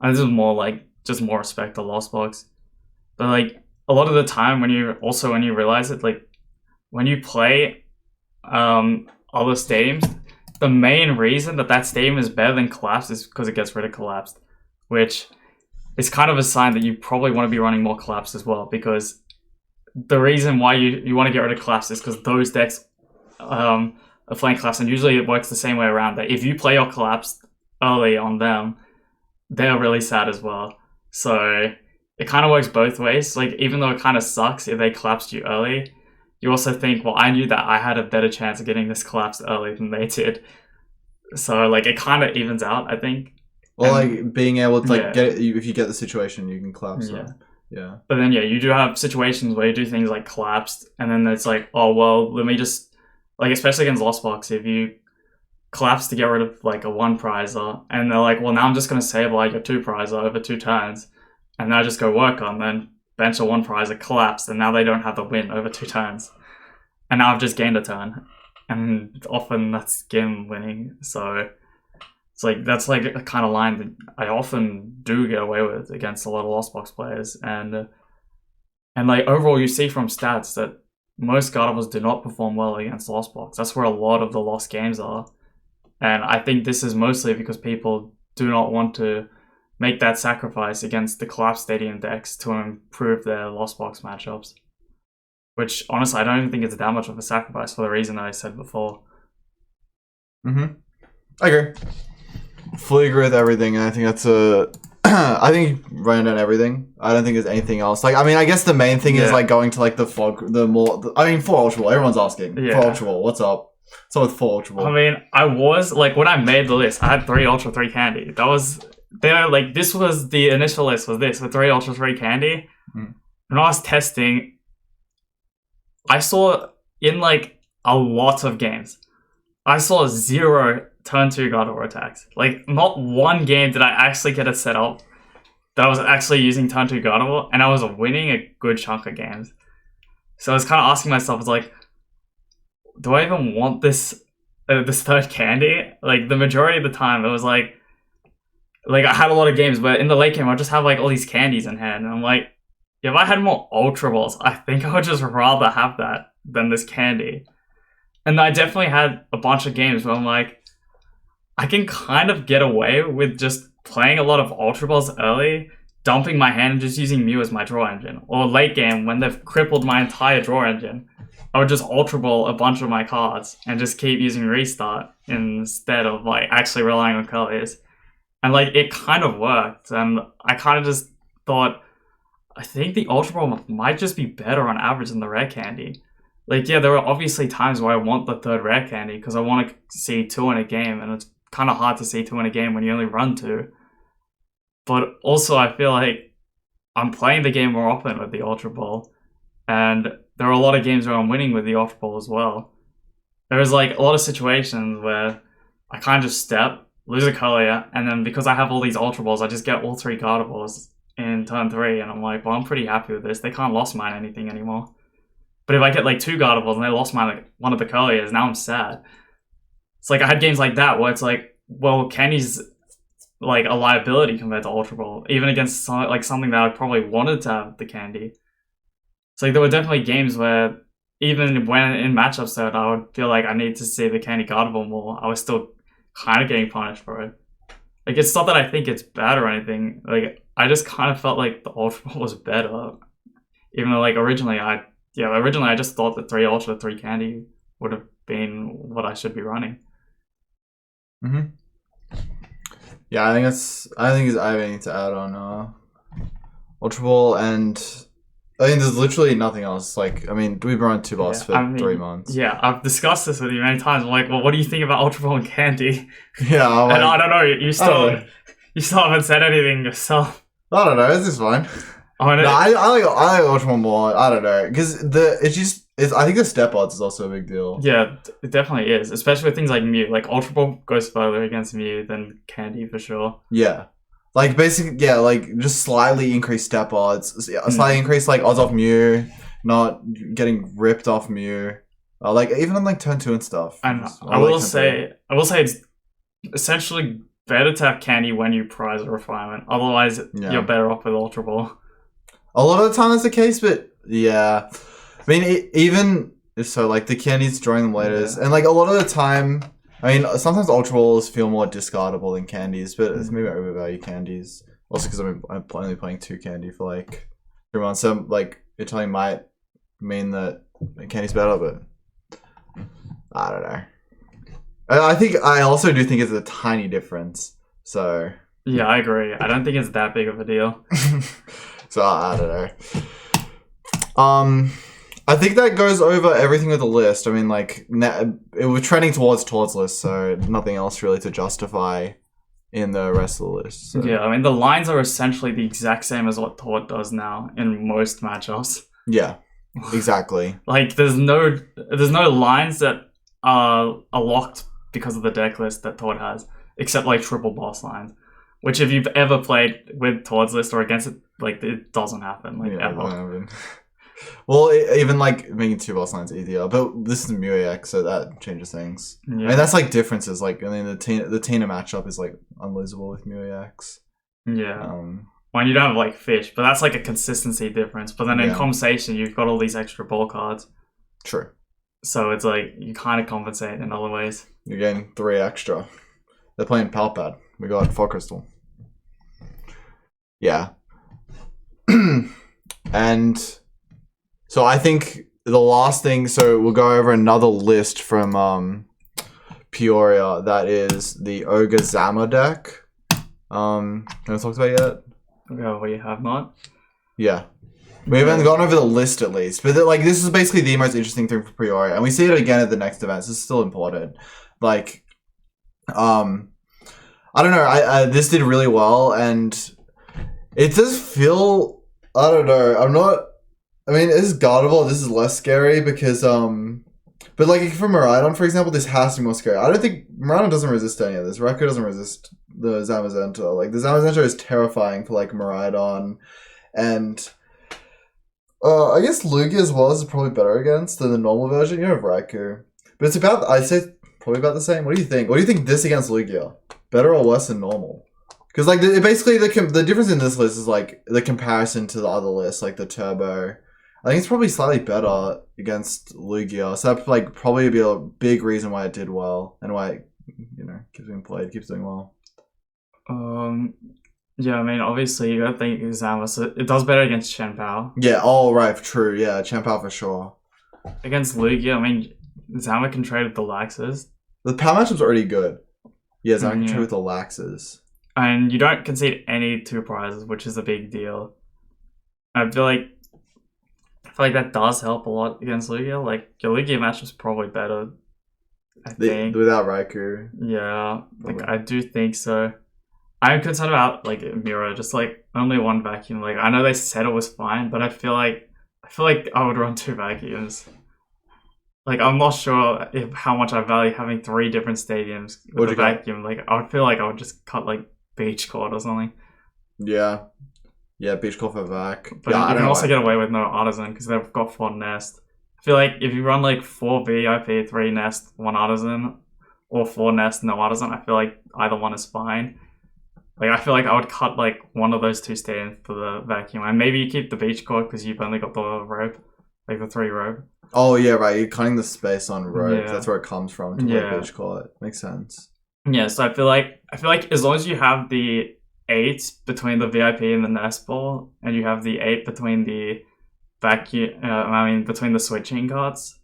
And this is more like just more respect to Lost Box. But like a lot of the time when you realize it, like when you play other stadiums, the main reason that stadium is better than collapsed is because it gets rid of collapsed, which is kind of a sign that you probably want to be running more collapsed as well, because the reason why you want to get rid of collapsed is because those decks are playing collapsed, and usually it works the same way around, that if you play your collapsed early on them, they're really sad as well. So it kind of works both ways. Like even though it kind of sucks if they collapsed you early, you also think, well, I knew that I had a better chance of getting this collapsed early than they did. So like it kind of evens out, I think. Well, like being able to like get it, if you get the situation, you can collapse. Yeah. But then you do have situations where you do things like collapsed, and then it's like, oh well, let me just, like especially against Lost Box, if you collapse to get rid of like a 1 prizer, and they're like, well now I'm just gonna save like a 2 prizer over 2 turns, and then I just go work on, then bench a 1 prizer, collapsed, and now they don't have the win over 2 turns, and now I've just gained a turn, and often that's game winning. So it's like that's like a kind of line that I often do get away with against a lot of Lost Box players, and like overall you see from stats that most Gardevoirs do not perform well against Lost Box. That's where a lot of the lost games are, and I think this is mostly because people do not want to make that sacrifice against the collapsed stadium decks to improve their Lost Box matchups. Which, honestly, I don't even think it's that much of a sacrifice for the reason that I said before. I agree. Fully agree with everything, and I think that's I think running down everything. I don't think there's anything else. Like, I mean, I guess the main thing is like going to like the fog, for Ultra Ball, everyone's asking. For Ultra Ball, what's up? So with 4 Ultra Ball. I mean, I was like when I made the list, I had 3 Ultra, 3 Candy. That was this was the initial list was this with 3 Ultra, 3 Candy. Mm. When I was testing, I saw in like a lot of games, I saw 0 turn 2 Gardevoir attacks. Like not one game did I actually get it set up that I was actually using turn 2 Gardevoir, and I was winning a good chunk of games. So I was kind of asking myself, I was like, do I even want this third candy? Like the majority of the time, it was like I had a lot of games, but in the late game, I just have like all these candies in hand, and I'm like, if I had more Ultra Balls, I think I would just rather have that than this candy. And I definitely had a bunch of games where I'm like, I can kind of get away with just playing a lot of Ultra Balls early, dumping my hand and just using Mew as my draw engine. Or late game, when they've crippled my entire draw engine, I would just Ultra Ball a bunch of my cards and just keep using Restart instead of like actually relying on colors. And like it kind of worked, and I kind of just thought, I think the Ultra Ball might just be better on average than the rare candy. Like, yeah, there are obviously times where I want the third rare candy because I want to see 2 in a game, and it's kind of hard to see 2 in a game when you only run 2. But also, I feel like I'm playing the game more often with the Ultra Ball, and there are a lot of games where I'm winning with the Ultra Ball as well. There's like a lot of situations where I kind of just step, lose a color, and then because I have all these Ultra Balls, I just get all 3 Gardevoirs in turn 3, and I'm like, well, I'm pretty happy with this. They can't lost mine anything anymore. But if I get like 2 Gardevoirs and they lost mine like one of the colors, now I'm sad. It's like I had games like that where it's like, well, Candy's like a liability compared to Ultra Ball, even against something that I probably wanted to have the candy. So like, there were definitely games where even when in matchups that I would feel like I need to see the candy Gardevoir more, I was still kind of getting punished for it. Like, it's not that I think it's bad or anything. Like, I just kind of felt like the Ultra Ball was better, even though like originally I just thought that 3 Ultra, 3 candy would have been what I should be running. Yeah, I think I have anything to add on Ultra Ball, and I mean there's literally nothing else. Like, I mean, we've run 2 balls for 3 months. Yeah, I've discussed this with you many times. I'm like, well, what do you think about Ultra Ball and Candy? Yeah, and I don't know. You still haven't said anything yourself. I don't know. This is fine. I like Ultra Ball more. I don't know, because I think the step odds is also a big deal. Yeah, it definitely is, especially with things like Mew. Like Ultra Ball goes further against Mew than Candy for sure. Yeah, like basically, yeah, like just slightly increase step odds, slightly increase like odds off Mew, not getting ripped off Mew. Like even on like turn 2 and stuff. And I will say it's essentially better to have Candy when you prize a refinement. Otherwise, you're better off with Ultra Ball. A lot of the time that's the case, but yeah. I mean, even so, like the candies drawing them later, and like a lot of the time, I mean, sometimes Ultra Balls feel more discardable than candies, but it's maybe I overvalue candies. Also, because I'm only playing 2 candy for like 3 months, so like Italian might mean that candy's better, but I don't know. I also do think it's a tiny difference. So yeah, I agree. I don't think it's that big of a deal. So I don't know. I think that goes over everything with the list. I mean, like it was trending towards list, so nothing else really to justify in the rest of the list. So. Yeah, I mean the lines are essentially the exact same as what Tort does now in most matchups. Yeah, exactly. Like there's no lines that are locked because of the deck list that Tort has, except like triple boss lines, which if you've ever played with Tort's list or against it, like it doesn't happen, like ever. Well, even like making 2 boss lines easier, but this is Peoria, so that changes things. Yeah. I mean, that's like differences. Like, I mean, the Tina matchup is like unlosable with Peoria. Yeah. When you don't have like fish, but that's like a consistency difference. But then in compensation, you've got all these extra ball cards. True. So it's like you kind of compensate in other ways. You're getting 3 extra. They're playing Palpad. We got 4 crystal. Yeah. And so I think the last thing, so we'll go over another list from Peoria that is the Ogre Zama deck. Have we talked about it yet? Oh, we have not? Yeah. We haven't gone over the list at least, but like this is basically the most interesting thing for Peoria, and we see it again at the next event. So it's still important. Like, I don't know. I this did really well, and it does feel. I don't know. I'm not. I mean, this is Gardevoir. This is less scary because but like for Miraidon, for example, this has to be more scary. I don't think Miraidon doesn't resist any of this. Raikou doesn't resist the Zamazenta. Like the Zamazenta is terrifying for like Miraidon, and I guess Lugia as well is probably better against than the normal version. You have Raikou, but it's about I'd say probably about the same. What do you think? What do you think this against Lugia? Better or worse than normal? Because like basically the difference in this list is like the comparison to the other list, like the Turbo. I think it's probably slightly better against Lugia, so that like probably be a big reason why it did well and why it, keeps being played, keeps doing well. Yeah, I mean, obviously you gotta think Zamos. It does better against Shenpao. Yeah, oh right, true. Yeah, Shenpao for sure. Against Lugia, I mean, Zama can trade with the Laxes. The power matchup's already good. Yeah, Zama can trade with the Laxes. And you don't concede any 2 prizes, which is a big deal. I feel like that does help a lot against Lugia. Like, your Lugia matchup's probably better, I think. Without Raikou. Yeah, like, I do think so. I'm concerned about, like, Mira, just, like, only 1 vacuum. Like, I know they said it was fine, but I feel like I would run 2 vacuums. Like, I'm not sure how much I value having 3 different stadiums with a vacuum. Like, I would feel like I would just cut, like, Beach Court or something. Yeah. Yeah, Beach Court for vac. But yeah, you can also get away with no Artisan because they've got 4 Nest. I feel like if you run, like, 4 VIP, 3 Nest, 1 Artisan, or 4 Nest, no Artisan, I feel like either one is fine. Like, I feel like I would cut, like, one of those 2 stadiums for the vacuum. And maybe you keep the Beach Court because you've only got the rope. Like, the 3 rope. Oh, yeah, right. You're cutting the space on rope. Yeah. That's where it comes from to play Beach Court. Makes sense. Yeah, so I feel like as long as you have the 8 between the VIP and the Nest Ball, and you have the 8 between the vacuum, between the switching cards,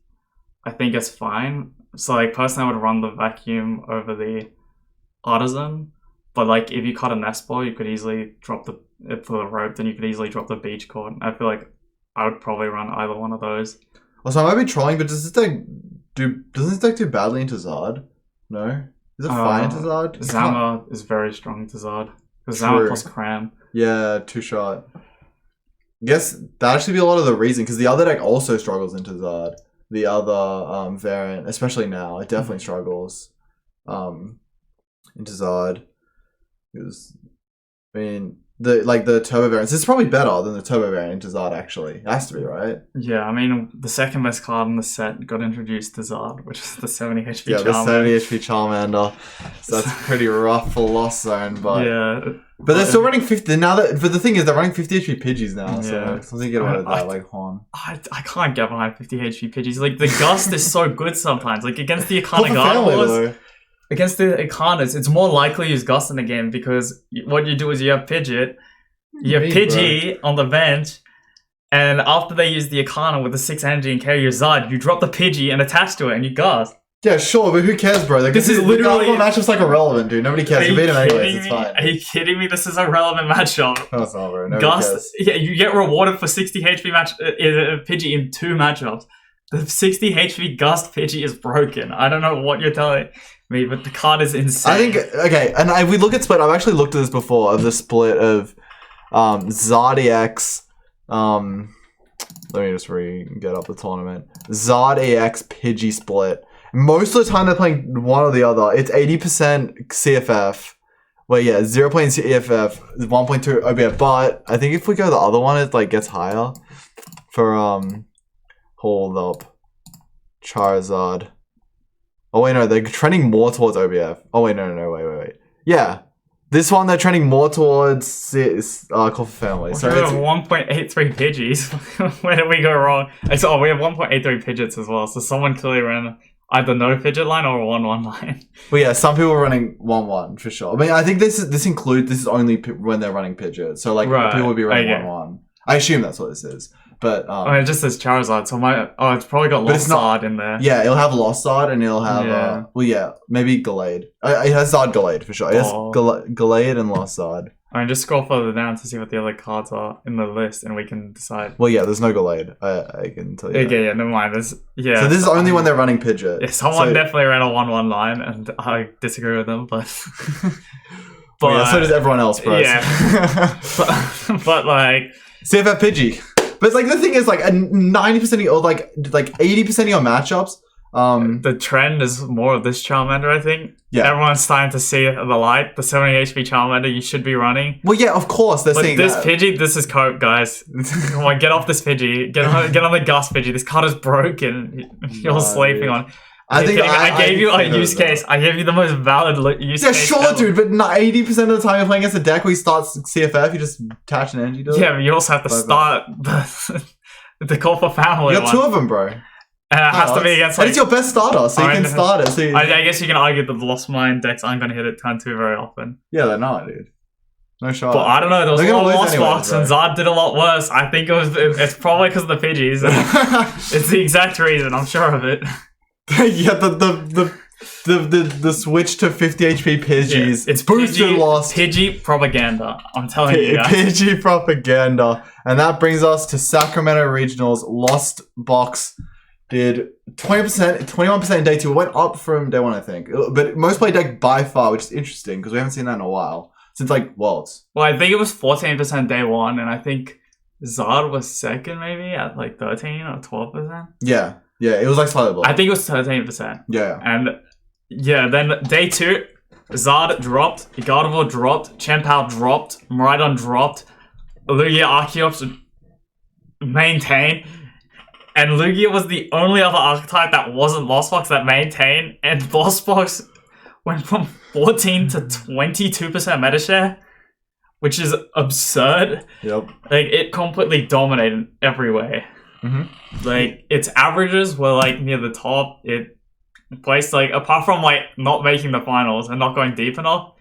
I think it's fine. So, like, personally, I would run the vacuum over the Artisan. But, like, if you cut a Nest Ball, you could easily drop for the rope, then you could easily drop the Beach Court. I feel like I would probably run either one of those. Also, I might be trolling, but doesn't this deck do badly into Zard? No? Is it fine into Zard? Zama is very strong into Zard. Because Zama plus Cram. Yeah, 2-shot. I guess that should be a lot of the reason, because the other deck also struggles into Zard. The other variant, especially now, it definitely struggles into Zard. Because, I mean, the turbo variants, it's probably better than the turbo variant into Zard, actually. It has to be, right? Yeah, I mean, the second best card in the set got introduced to Zard, which is the 70 HP Charmander. Yeah, the 70 HP Charmander. So that's pretty rough for Lost Zone, but... Yeah. But they're still running 50... But the thing is, they're running 50 HP Pidgeys now, so something to get away with that, like Horn. I can't get behind 50 HP Pidgeys. Like, the Gust is so good sometimes. Like, against the Arcana Gardevoirs... Against the Arcanas, it's more likely to use Gust in the game because what you do is you have Pidgeot, you have Pidgey on the bench, and after they use the Arcana with the 6 energy and carry your Zard, you drop the Pidgey and attach to it and you Gust. Yeah, sure, but who cares, bro? Like, this is literally... The matchup's like irrelevant, dude. Nobody cares. You beat him anyways, it's fine. Are you kidding me? This is a relevant matchup. No, it's not, bro. Nobody cares. Yeah, you get rewarded for 60 HP Pidgey in 2 matchups. The 60 HP Gust Pidgey is broken. I don't know what you're telling me, but the card is insane. I think, okay, and if we look at split, I've actually looked at this before, of the split of Zard EX, let me just get up the tournament. Zard EX Pidgey split. Most of the time they're playing one or the other. It's 80% CFF. Well, yeah, 0 CFF, 1.2 OBF, but I think if we go the other one, it like gets higher for, hold up, Charizard. Oh wait, no, they're trending more towards OBF. Oh wait, no, wait. Yeah, this one they're trending more towards Coffer Family. So we have 1.83 Pidgeys. Where did we go wrong? We have 1.83 Pidgeots as well. So someone clearly ran either no Pidgeot line or a 1-1 line. Well, yeah, some people are running 1-1 for sure. I mean, I think this is only when they're running Pidgeot. So like people would be running 1-1. I assume that's what this is. But it just says Charizard, so it's probably got Lost Zard in there. Yeah, it'll have Lost Zard and it'll have maybe Gallade. It has Zard Gallade for sure. It has Gallade and Lost Zard. I mean, just scroll further down to see what the other cards are in the list, and we can decide. Well, yeah, there's no Gallade. I can tell you. Okay, yeah, never mind. So this is only when they're running Pidgeot. Yeah, someone definitely ran a 1-1 line, and I disagree with them, but. But yeah, so does everyone else, bro. Yeah. but like. CFF Pidgey. But like the thing is, like 90% of your, like 80% of your matchups. The trend is more of this Charmander, I think. Yeah. Everyone's starting to see the light. The 70 HP Charmander you should be running. Well, yeah, of course. They're saying this Pidgey, this is cope, guys. Come on, get off this Pidgey. Get on the Gus Pidgey. This card is broken. You're sleeping on. I gave you a use case. I gave you the most valid use case. Yeah, sure, dude. But 80% of the time you're playing against a deck where you start CFF, you just attach an energy to it. Yeah, but you also have to start the call for family. You got two of them, bro. It has to be against. It's your best starter, so you can start it. So I guess you can argue that the Lost Mine decks aren't going to hit it turn 2 very often. Yeah, they're not, dude. No shot. But I don't know. There was a lot of Lost Box, and Zard did a lot worse. I think it's probably because of the Pidgeys. It's the exact reason. I'm sure of it. Yeah, the switch to 50 HP Pidgeys. Yeah, it's boosted Lost. Pidgey propaganda. I'm telling you guys. Pidgey propaganda. And that brings us to Sacramento Regionals. Lost Box did 20%, 21% in day 2. It went up from day 1, I think. But most played deck by far, which is interesting because we haven't seen that in a while. Since like Worlds. Well, I think it was 14% day 1, and I think Zard was second maybe at like 13 or 12%. Yeah. Yeah, it was like slightly below. I think it was 13%. Yeah. And yeah, then day 2, Zard dropped, Gardevoir dropped, Chien-Pao dropped, Miraidon dropped, Lugia Archeops maintained, and Lugia was the only other archetype that wasn't Lost Box that maintained, and Lost Box went from 14 to 22% meta share, which is absurd. Yep. Like, it completely dominated every way. Mm-hmm. Like, its averages were like near the top. It placed like, apart from like not making the finals and not going deep enough,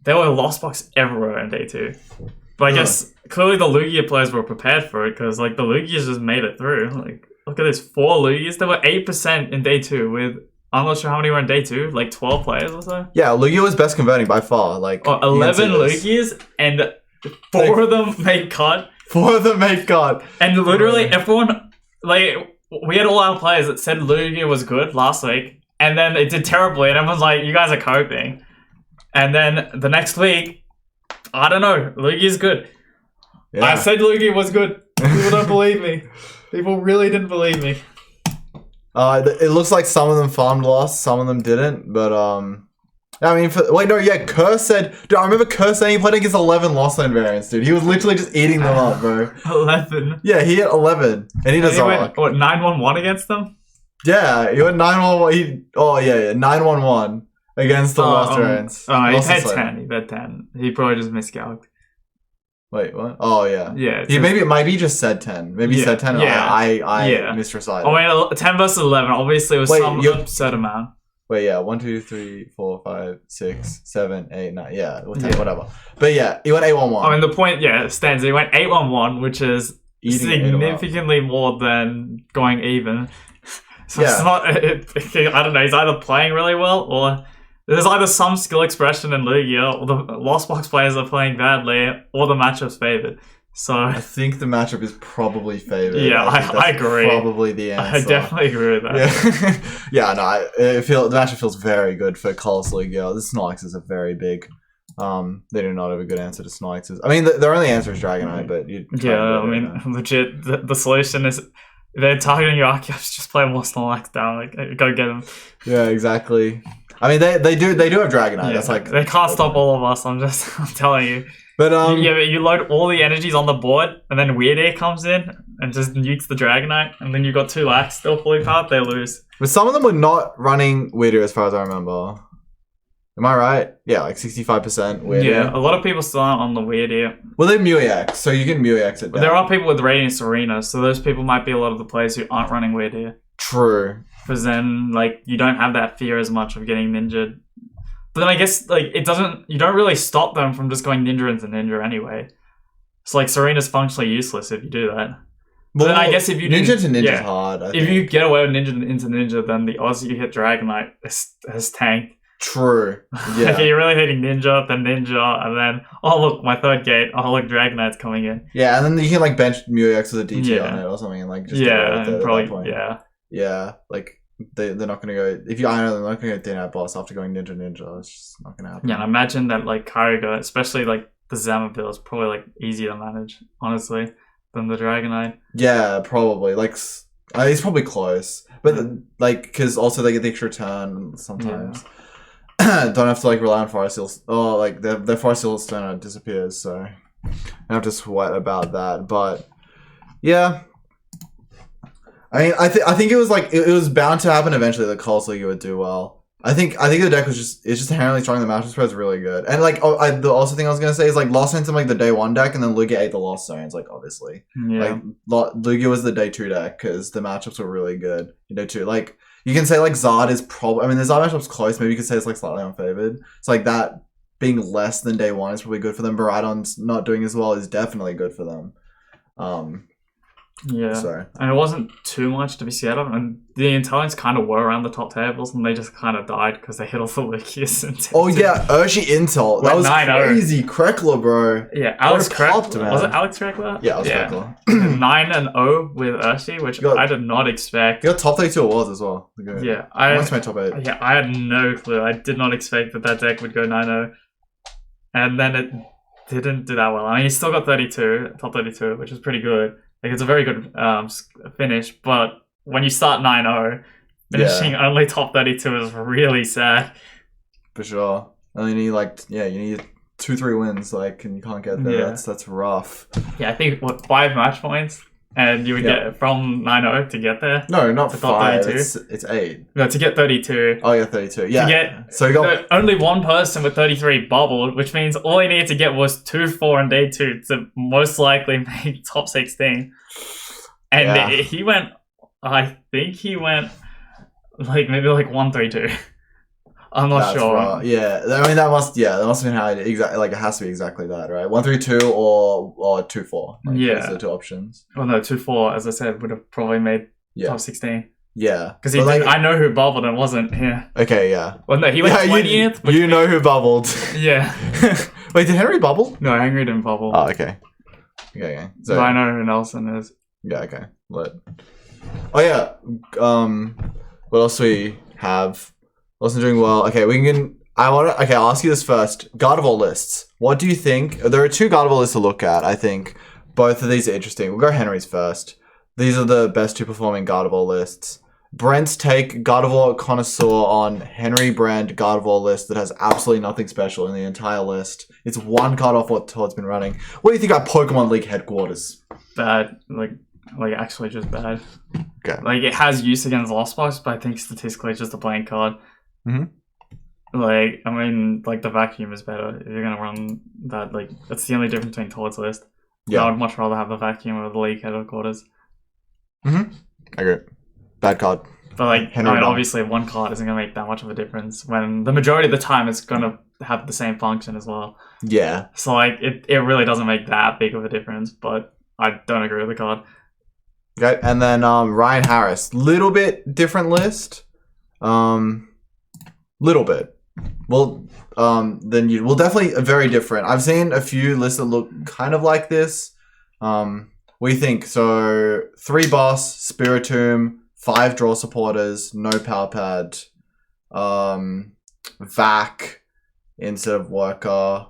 there were Lost Box everywhere in day 2. But I guess clearly the Lugia players were prepared for it because like the Lugias just made it through. Like, look at this, 4 Lugias. There were 8% in day 2 with, I'm not sure how many were in day 2, like 12 players or so. Yeah, Lugia was best converting by far. Like 11 Lugias and 4 of them made cut. 4 of them made cut. And literally everyone, like, we had all our players that said Lugia was good last week, and then it did terribly, and everyone's like, you guys are coping. And then the next week, I don't know, Lugia's good. Yeah. I said Lugia was good. People don't believe me. People really didn't believe me. It looks like some of them farmed Lost, some of them didn't, but I mean, Kerr said... Dude, I remember Kerr saying he played against 11 Lost Land variants, dude. He was literally just eating them up, bro. 11? Yeah, he had 11. And he does went, what, 9-1-1 against them? Yeah, he went 9-1-1. 9-1-1 against the Lost variants. Oh, he had 10. He had 10. He probably just miscalculated. Wait, what? Oh, yeah. Yeah. Maybe he just said 10. Maybe he said 10. Yeah. I misrecited. I mean, 10 versus 11. Obviously, it was some absurd amount. Wait, yeah, 1, 2, 3, 4, 5, 6, 7, 8, 9. Yeah, 10, whatever. But yeah, he went 8-1-1. I mean, the point, stands. He went 8-1-1, which is significantly more than going even. So it's not. I don't know. He's either playing really well, or there's either some skill expression in Lugia, or the Lost Box players are playing badly, or the matchup's favored. So I think the matchup is probably favored. Yeah, I agree. Probably the answer. I definitely agree with that. Yeah, the matchup feels very good for Colossus Lugia. The Snorlaxes are very big. They do not have a good answer to Snorlaxes. I mean, their only answer is Dragonite, but legit. The solution is they're targeting your Archeops. Just play more Snorlax down. Like, go get them. Yeah, exactly. I mean, they do have Dragonite. Yeah, that's like they can't stop all of us. I'm telling you. But but you load all the energies on the board, and then Weird Air comes in and just nukes the Dragonite, and then you've got 2 Lax still fully powered. They lose. But some of them were not running Weird Air, as far as I remember. Am I right? Yeah, like 65% Weird Air. Yeah, a lot of people still aren't on the Weird Air. Well, they're Mew-EX, so you can Mew-EX it down. There are people with Radiant Serena, so those people might be a lot of the players who aren't running Weird Air. True. Because then, like, you don't have that fear as much of getting ninjaed. But then I guess, like, you don't really stop them from just going ninja into ninja anyway. So, like, Serena's functionally useless if you do that. But then I guess if you ninja to ninja is hard, I think. If you get away with ninja into ninja, then the odds that you hit Dragonite is tanked. True. Yeah. Okay, you're really hating Ninja, then Ninja, and then, oh look, my third gate. Oh look, Dragonite's coming in. Yeah, and then you can like bench Murex with a DT Yeah. on it or something and like just get away with it and at probably that point. yeah. Yeah, like they're not gonna go if you I know they're not gonna go Day Night Boss after going Ninja. It's just not gonna happen. Yeah, and I imagine that like Kyogre, especially like the Zamazenta is probably like easier to manage, honestly, than the Dragonite. Yeah, probably. Like it's probably close. But like because also they get the extra turn sometimes. Don't have to like rely on Forest Seals. Oh, like their Forest Seal Stone disappears, so I don't have to sweat about that. But yeah, I mean, I think it was like it was bound to happen eventually that Colossus League would do well. I think the deck was just inherently strong. The matchup spread is really good, and like the also thing I was gonna say is like Lost Zone's in like the day 1 deck, and then Lugia ate the Lost Zones. Like obviously, like Lugia was the day 2 deck because the matchups were really good in day 2. Like. You can say like Zard is probably. I mean, the Zard matchup's close. Maybe you could say it's like slightly unfavored. So like that being less than day 1 is probably good for them. Baradon's not doing as well is definitely good for them. Yeah, so. and it wasn't too much to be scared of, and the Italians kind of were around the top tables, and they just kind of died because they hit all the Lucius. Oh yeah, Urshi Intel. That was 9-0. Crazy. Kreckler, bro. Yeah, Alex Kreckler. Was it Alex Kreckler? Yeah, it was Kreckler. 9-0 with Urshi, which I did not expect. He got top 32 awards as well. Yeah, I made top 8. Yeah, I had no clue. I did not expect that deck would go 9-0, and then it didn't do that well. I mean, he still got 32, top 32, which is pretty good. Like, it's a very good finish, but when you start 9-0, finishing only top 32 is really sad. For sure. And you need you need 2-3 wins, like, and you can't get there. Yeah. That's rough. Yeah, I think 5 match points, and you would get from 9-0 to get there. No, not 5. It's 8. No, to get 32. Oh yeah, 32. Yeah. So you got only one person with 33 bubbled, which means all he needed to get was 2-4 in day 2 to most likely make top 16. And he went. I think he went like maybe like 1-3-2. I'm not sure. Right. Yeah, I mean that must have been how it exactly. Like it has to be exactly that, right? 1-3-2 or 2-4. Like, those are the 2 options. Well, no, 2-4, as I said, would have probably made top 16. Yeah, because I know who bubbled and wasn't here. Okay, yeah. Well, no, he went 20th. You know who bubbled? Yeah. Wait, did Henry bubble? No, Henry didn't bubble. Oh, okay. Okay. So I know who Nelson is. Yeah. Okay. Oh yeah. What else do we have? Wasn't doing well. Okay, I'll ask you this first. Gardevoir lists. What do you think? There are 2 Gardevoir lists to look at, I think. Both of these are interesting. We'll go Henry's first. These are the best 2 performing Gardevoir lists. Brent's take Gardevoir connoisseur on Henry brand Gardevoir list that has absolutely nothing special in the entire list. It's 1 card off what Todd's been running. What do you think about Pokemon League headquarters? Bad. Like actually just bad. Okay. Like it has use against Lost Box, but I think statistically it's just a blank card. Like, I mean, like the vacuum is better if you're gonna run that. Like, that's the only difference between Todd's list. Yeah, I would much rather have the vacuum over the league headquarters. I agree. Bad card. But like, Henry, I mean, obviously 1 card isn't gonna make that much of a difference when the majority of the time it's gonna have the same function as well. Yeah. So like, it really doesn't make that big of a difference. But I don't agree with the card. Okay, and then Ryan Harris, little bit different list. Little bit. Well, definitely very different. I've seen a few lists that look kind of like this. What do you think? So 3 boss, Spiritomb, 5 draw supporters, no power pad, Vac instead of Worker,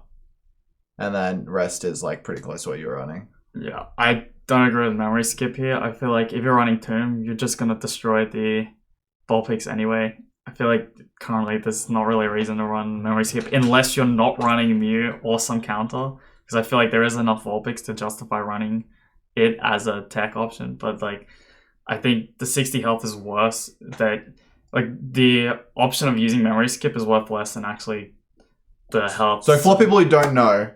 and then rest is like pretty close to what you're running. Yeah, I don't agree with memory skip here. I feel like if you're running Tomb, you're just gonna destroy the Vulpix anyway. I feel like currently there's not really a reason to run memory skip unless you're not running Mew or some counter, because I feel like there is enough Vulpix to justify running it as a tech option. But like, I think the 60 health is worse. That like the option of using memory skip is worth less than actually the health. So for people who don't know,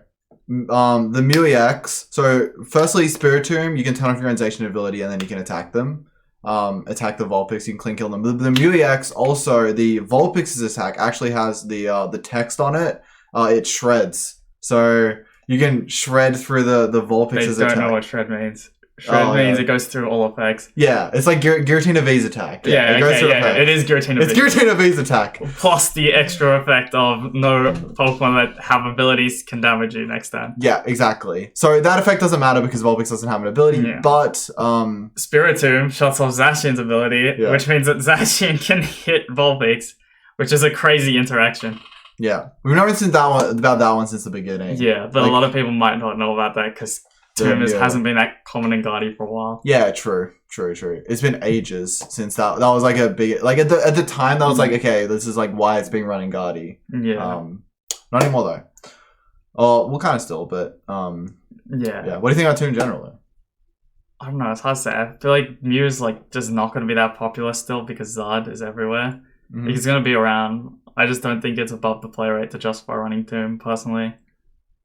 the Mew EX. So firstly, Spiritomb, you can turn off your Enzation ability and then you can attack them. Attack the Vulpix, you can clean kill them. The Mew EX, also the Vulpix's attack actually has the text on it. It shreds, so you can shred through the Vulpix's attack. They don't know what shred means. Shred means it goes through all effects. Yeah, it's like Giratina V's attack. Yeah, it goes through effects. It is Giratina V. It's Giratina V's attack. Plus the extra effect of no Pokemon that have abilities can damage you next time. Yeah, exactly. So that effect doesn't matter because Vulpix doesn't have an ability, but... Spiritomb shuts off Zacian's ability, which means that Zacian can hit Vulpix, which is a crazy interaction. Yeah. We've never seen about that one since the beginning. Yeah, but a lot of people might not know about that because Tomb hasn't been that common in Guardy for a while. Yeah, true. It's been ages since that was like a big... Like at the time, that was like, okay, this is like why it's being run in Guardy. Yeah. Not anymore though. Oh, well, kind of still, but... Yeah. What do you think about Tomb generally? I don't know, it's hard to say. I feel like Mew is like just not going to be that popular still because Zard is everywhere. Mm-hmm. He's going to be around. I just don't think it's above the play rate to justify running Tomb, personally.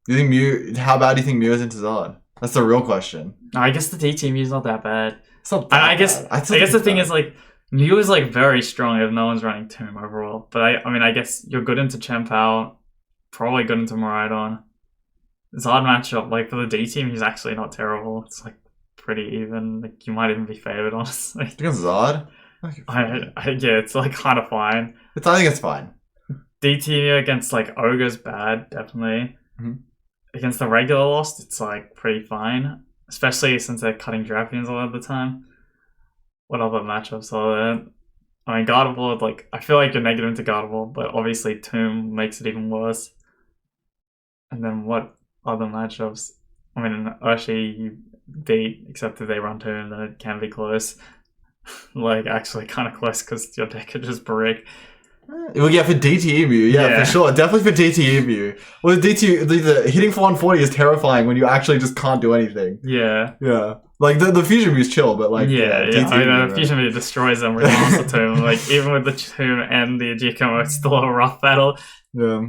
You think Mew... How bad do you think Mew is into Zard? That's the real question. I guess the DT Mew's not that bad. It's not that bad. I guess the thing is, like, Mew is, like, very strong if no one's running Tomb overall. But, I mean, I guess you're good into Chien-Pao, probably good into Miraidon. Zard matchup, like, for the D team, he's actually not terrible. It's, like, pretty even. Like, you might even be favored, honestly. Against Zard? Yeah, it's, like, kind of fine. I think it's fine. DT against, like, Ogre's bad, definitely. Mm-hmm. Against the regular Lost, it's like pretty fine. Especially since they're cutting Drapions a lot of the time. What other matchups are there? I mean, Gardevoir, like, I feel like you're negative into Gardevoir, but obviously Tomb makes it even worse. And then what other matchups? I mean, Urshi you beat, except if they run Tomb, then it can be close. Like, actually kind of close because your deck could just brick. Well, yeah, for DTE Mew, for sure. Definitely for DTE Mew. Well, the hitting for 140 is terrifying when you actually just can't do anything. Yeah. Yeah. Like, the Fusion Mew's chill, but like... Yeah. I mean, Fusion Mew destroys them regardless of Tomb. Like, even with the Tomb and the Agicamo, it's still a rough battle. Yeah.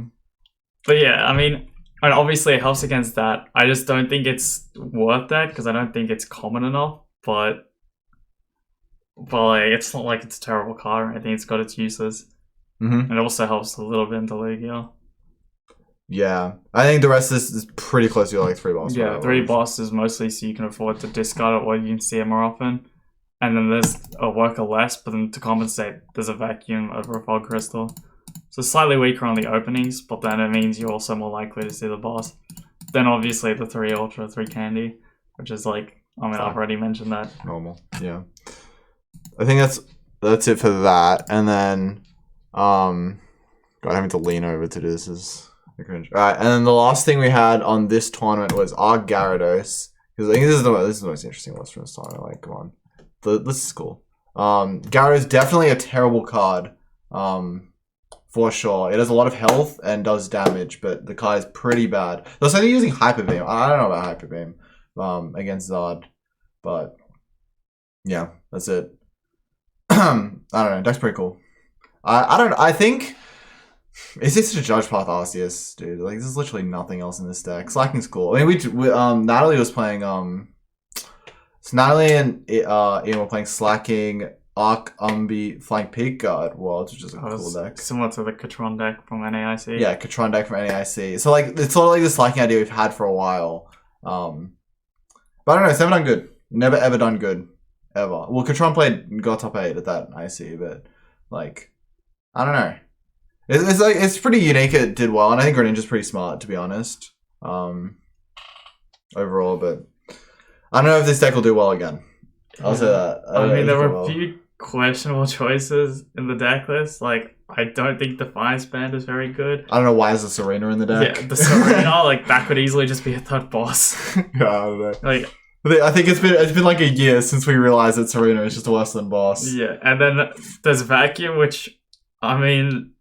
But yeah, I mean, obviously it helps against that. I just don't think it's worth that, because I don't think it's common enough, but like, it's not like it's a terrible card or anything. It's got its uses. Mm-hmm. And it also helps a little bit into Lugia. Yeah. I think the rest of this is pretty close to like 3 bosses. Yeah, 3 bosses mostly so you can afford to discard it or you can see it more often. And then there's a worker less, but then to compensate, there's a vacuum over a fog crystal. So slightly weaker on the openings, but then it means you're also more likely to see the boss. Then obviously the 3 Ultra, 3 Candy, which is like, I mean, I've already mentioned that. Normal, yeah. I think that's it for that. And then... God, having to lean over to do this is cringe. Alright, and then the last thing we had on this tournament was our Gyarados. Because I think this is the most interesting list from this tournament. Like, come on. This is cool. Gyarados definitely a terrible card. For sure. It has a lot of health and does damage, but the card is pretty bad. They're only using Hyper Beam. I don't know about Hyper Beam against Zard. But yeah, that's it. I don't know. Deck's pretty cool. I think... Is this a Judge Path Arceus, dude? Like, there's literally nothing else in this deck. Slacking's cool. I mean, Natalie was playing, so Natalie and Ian were playing Slacking, Arc, Flank Peak Guard Worlds, which is a cool deck. Similar to the Catron deck from NAIC. Yeah, Catron deck from NAIC. So, like, it's sort of like the Slacking idea we've had for a while. But I don't know, it's never done good. Never ever done good. Ever. Well, Catron got top 8 at that IC, but, like... I don't know. It's pretty unique. It did well, and I think Greninja's pretty smart, to be honest. Overall, but I don't know if this deck will do well again. I'll say that. I mean, there were a few questionable choices in the deck list. Like, I don't think Defiance Band is very good. I don't know why is the Serena in the deck. Yeah, the Serena, like, that could easily just be a third boss. Yeah, I don't know. Like, I think it's been like a year since we realized that Serena is just worse than boss. Yeah, and then there's Vacuum, which, I mean,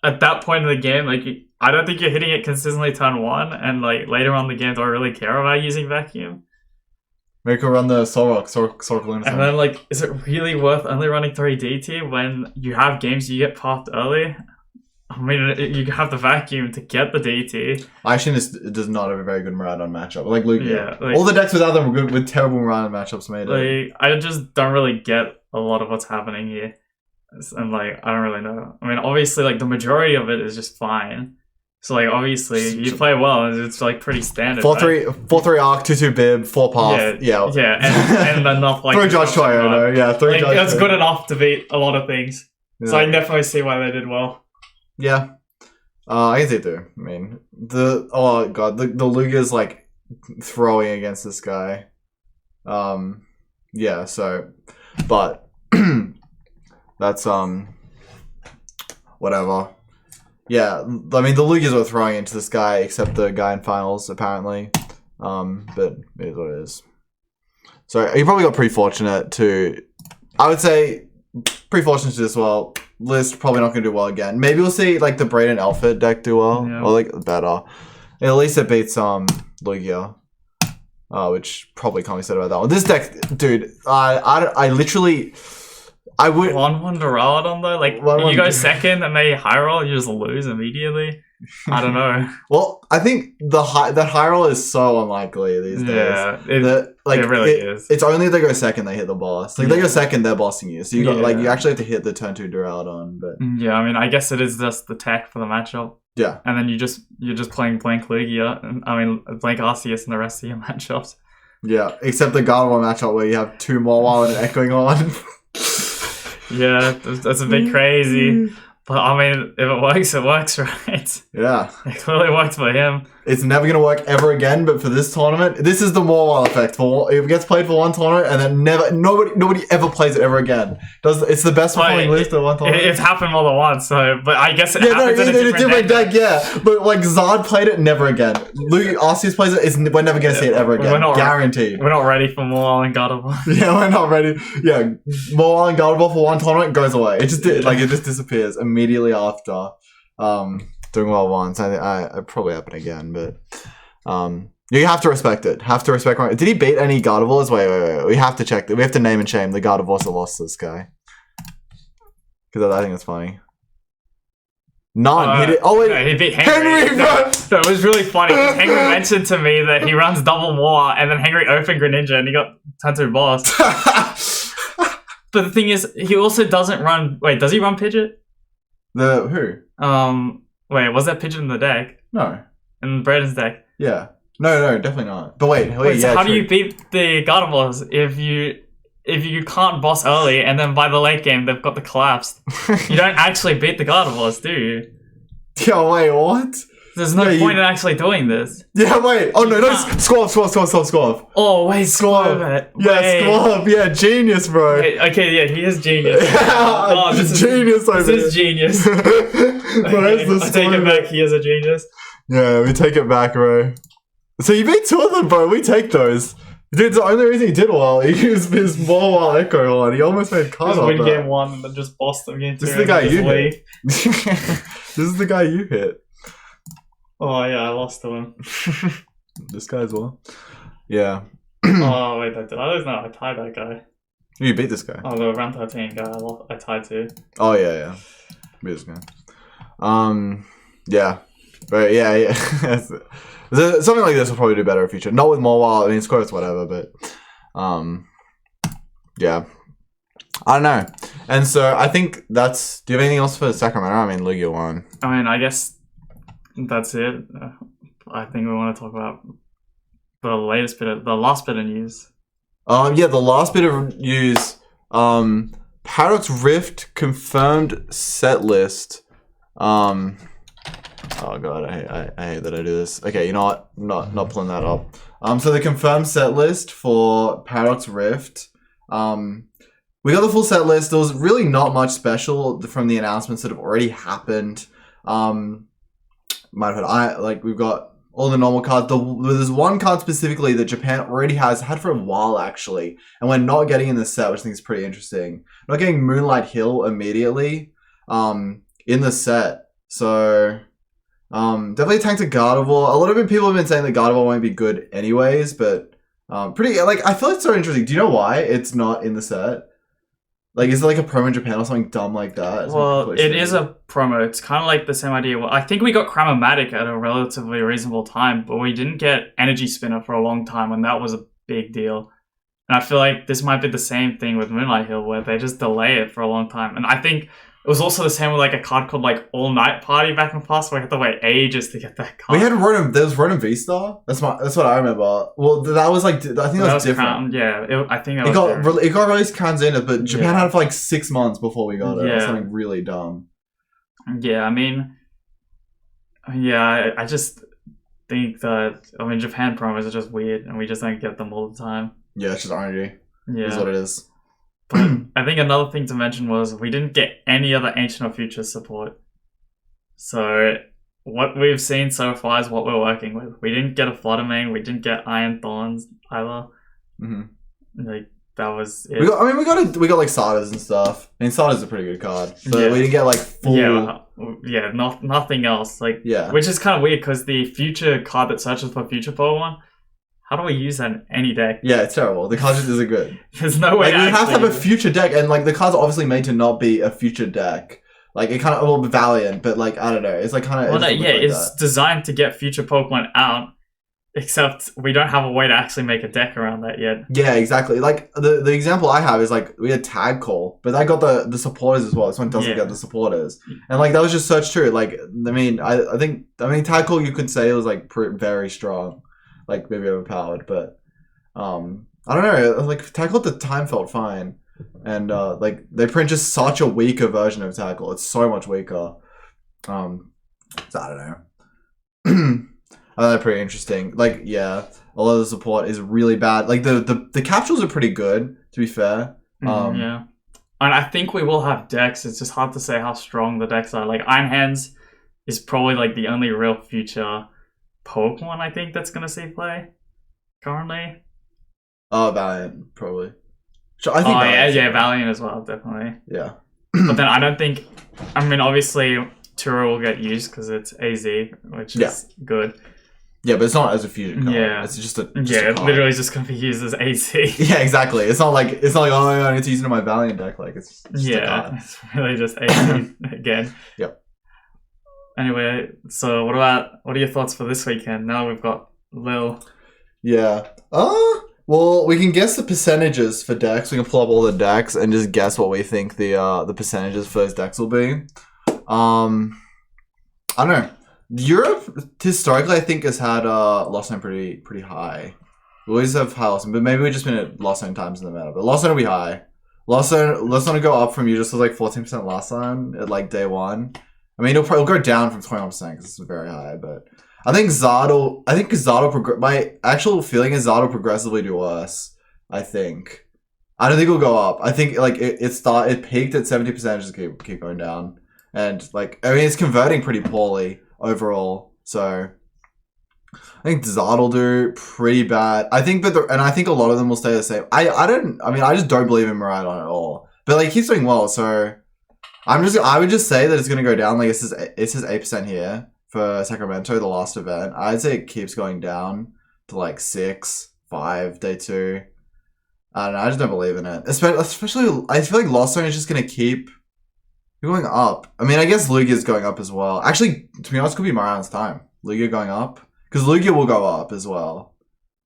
at that point in the game, like, I don't think you're hitting it consistently turn 1, and, like, later on in the game, do I really care about using Vacuum? Maybe run the Solrock Lunatic. And then, like, is it really worth only running 3 DT when you have games you get pathed early? I mean, you have the Vacuum to get the DT. Aishin does not have a very good Miraidon matchup. Like Lugia. Yeah, like, all the decks without them were good with terrible Miraidon matchups made. Like, I just don't really get a lot of what's happening here. And, like, I don't really know. I mean, obviously, like, the majority of it is just fine. So like obviously you play well, and it's like pretty standard. 4-3 arc, 2-2 bib, 4 path. Yeah. and enough like 3 Josh Toyo, no, yeah, 3 Josh. It's good enough to beat a lot of things. Yeah. So I can definitely see why they did well. Yeah, I can see it too. I mean, the Lugia's like throwing against this guy. Yeah. So, but that's whatever. Yeah, I mean, the Lugias were throwing into this guy, except the guy in finals, apparently. But it is what it is. So, you probably got pretty fortunate to... I would say, pretty fortunate to do this well. List probably not going to do well again. Maybe we'll see, like, the Braden Alpha deck do well. Yeah. Or, like, better. At least it beats, Lugia. Which probably can't be said about that one. This deck, dude, I literally... I would 1-1 Duraludon though, like you go second and they high roll, you just lose immediately. I don't know. Well, I think that high roll is so unlikely these days. Yeah, it really is. It's only if they go second they hit the boss. Like they go second, they're bossing you. So you got like you actually have to hit the turn 2 Duraludon. But yeah, I mean, I guess it is just the tech for the matchup. Yeah, and then you're just playing blank Lugia, and I mean blank Arceus and the rest of your matchups. Yeah, except the Gardevoir matchup where you have 2 Mawile and an Echoing on. Yeah, that's a bit crazy. But I mean, if it works, right? Yeah. It clearly worked for him. It's never going to work ever again, but for this tournament, this is the Mawile effect. It gets played for one tournament, and then nobody ever plays it ever again. It's the best performing list of one tournament. It's happened more than once, but I guess it happens in a different deck. Yeah, but like Zard played it, never again. Arceus plays it, we're never going to see it ever again. Guaranteed. We're not ready for Mawile and Gardevoir. Yeah, we're not ready. Yeah, Mawile and Gardevoir for one tournament goes away. It just disappears immediately after. Doing well once. I probably happen again, but you have to respect it. Have to respect. Did he beat any Gardevoirs? Wait. We have to check that. We have to name and shame the Gardevoirs that lost this guy. Because I think it's funny. None. He did. Oh wait, no, he beat Henry. No, it was really funny because Henry mentioned to me that he runs double more, and then Henry opened Greninja and he got Tanto boss. But the thing is, he also doesn't run. Wait, does he run Pidgeot? The who? Wait, was that Pidgeot in the deck? No. In Braden's deck? Yeah. No, definitely not. But wait, so yeah. How do you beat the Gardevoirs if you can't boss early and then by the late game they've got the collapsed? You don't actually beat the Gardevoirs, do you? Yeah, wait, what? There's no point in actually doing this. Yeah, wait. Oh, no, Squav. Oh, wait, Squav. Yeah, Squav. Yeah, genius, bro. Okay, yeah, he is genius. This is genius. This is genius. Okay, I take it back. He is a genius. Yeah, we take it back, bro. So you beat 2 of them, bro. We take those. Dude, the only reason he did well, he used his Mawile Echo on. He almost made card off win game 1 and then just bossed them game 2. This is the guy you hit. This is the guy you hit. Oh yeah, I lost to him. This guy as well. Yeah. Oh wait, did I lose? No, I tied that guy. You beat this guy. Oh, the round 13 guy. I tied to. Oh yeah. Beat this guy. Yeah. But yeah. Something like this will probably do better in future. Not with Mawile. I mean, Squirt's whatever, but yeah. I don't know. And so I think that's. Do you have anything else for Sacramento? I mean, Lugia won. I mean, I guess. That's it. I think we want to talk about the last bit of news. Yeah, the last bit of news. Paradox Rift confirmed set list. Oh god, I hate that I do this. Okay, you know what? Not pulling that up. So the confirmed set list for Paradox Rift. We got the full set list. There was really not much special from the announcements that have already happened. Might have heard, we've got all the normal cards. There's one card specifically that Japan already had for a while actually, and we're not getting in the set, which I think is pretty interesting. We're not getting Moonlight Hill immediately, in the set. So, definitely a tank to Gardevoir. A lot of people have been saying that Gardevoir won't be good anyways, but I feel it's so interesting. Do you know why it's not in the set? Like, is it like a promo in Japan or something dumb like that? Well, it is a promo. It's kind of like the same idea. Well, I think we got Cramomatic at a relatively reasonable time, but we didn't get Energy Spinner for a long time, and that was a big deal. And I feel like this might be the same thing with Moonlight Hill, where they just delay it for a long time. And I think It was also the same with like a card called like All Night Party back in the past, where I had to wait ages to get that card. We had Rotom. There was Rotom V-Star. That's what I remember. Well, that was like I think that was different. I think it got released Kanzina, but Japan had it for like 6 months before we got it. It was something really dumb. Yeah, I mean, I just think that Japan promos are just weird, and we just don't get them all the time. Yeah, it's just RNG. Yeah, is what it is. But I think another thing to mention was we didn't get any other Ancient or Future support. So what we've seen so far is what we're working with. We didn't get a Fluttermane. We didn't get Iron Thorns either. Like that was it. We got like Sardas and stuff. I mean, Sardas is a pretty good card, but we didn't get like full. Nothing else. Which is kind of weird because the future card that searches for future Pokemon. How do we use that in any deck? Yeah, it's terrible. The cards just isn't good. There's no way. Like, we have to have a future deck, and like the cards are obviously made to not be a future deck. Like it kind of will be Valiant, but like I don't know. It's like kind of. Well, it's designed to get future Pokemon out, except we don't have a way to actually make a deck around that yet. Yeah, exactly. Like the example I have is like we had Tag Call, but that got the supporters as well. This one doesn't get the supporters, and like that was just Search too. Like I think Tag Call you could say it was like very strong. Like maybe overpowered, but I don't know. Like Tackle at the time felt fine, and like they print just such a weaker version of Tackle. It's so much weaker. So I don't know. I think that's pretty interesting. Like a lot of the support is really bad. Like the capsules are pretty good, to be fair. And I think we will have decks. It's just hard to say how strong the decks are. Like Iron Hands is probably like the only real future Pokemon I think that's gonna see play currently. Oh, Valiant probably. So I think Valiant as well, definitely. Yeah. But then I don't think. I mean, obviously, Turo will get used because it's AZ, which is good. Yeah, but it's not as a fusion card. Yeah, it's just a literally just gonna be used as AC. Yeah, exactly. It's not like oh I need to use it in my Valiant deck. Like it's just a card. It's really just AC again. Yep. Anyway, so what are your thoughts for this weekend? Now we've got Lil. Yeah. Well, we can guess the percentages for decks. We can pull up all the decks and just guess what we think the percentages for those decks will be. I don't know. Europe historically, I think, has had Lost Zone pretty high. We always have high Lost Zone, but maybe we've just been at Lost Zone times in the meta. But Lost Zone will be high. Lost Zone will go up from you just like 14% Lost Zone at like day one. I mean, it'll go down from 21% because it's very high, but I think Zard my actual feeling is Zard will progressively do worse. I think. I don't think it'll go up. I think like it peaked at 70%, just keep going down, and like I mean it's converting pretty poorly overall. So I think Zard will do pretty bad. I think, I think a lot of them will stay the same. I just don't believe in Miraidon at all. But like he's doing well, so. I would just say that it's gonna go down. Like it says 8% here for Sacramento, the last event. I'd say it keeps going down to like 6, 5, day 2. I don't know. I just don't believe in it. Especially, I feel like Lost Zone is just gonna keep going up. I mean, I guess Lugia's going up as well. Actually, to be honest, it could be Marion's time. Lugia going up because Lugia will go up as well.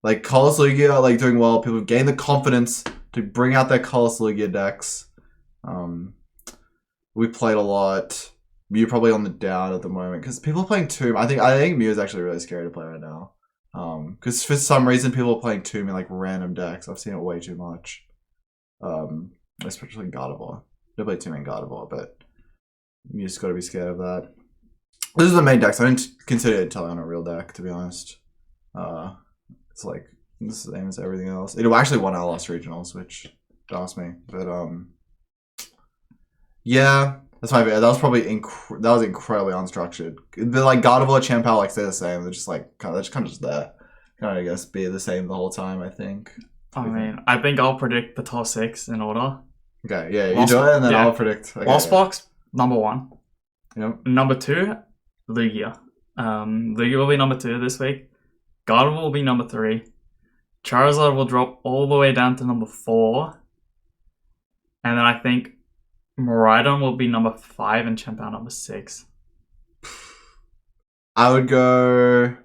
Like Colossus Lugia, like doing well. People gain the confidence to bring out their Colossus Lugia decks. We played a lot. Mew probably on the down at the moment because people are playing Tomb. I think Mew is actually really scary to play right now. Because for some reason people are playing Tomb in like random decks. I've seen it way too much. Especially in Gardevoir. I play Tomb in Gardevoir, but Mew's got to be scared of that. This is the main decks. I didn't consider it on a real deck, to be honest. It's like the same as everything else. It actually won our last regionals, which don't ask me, but yeah, that's my bad. That was probably incredibly unstructured. But like Gardevoir, Champao, like stay the same. They're just like kind of just there. Kind of I guess be the same the whole time. I think. I think I'll predict the top 6 in order. Okay, yeah, you do it, and then I'll predict. Okay, Lost Box number 1. Yep. Number 2, Lugia. Lugia will be number 2 this week. Gardevoir will be number 3. Charizard will drop all the way down to number 4. And then I think Miraidon will be number 5 and Champao number 6. I would go.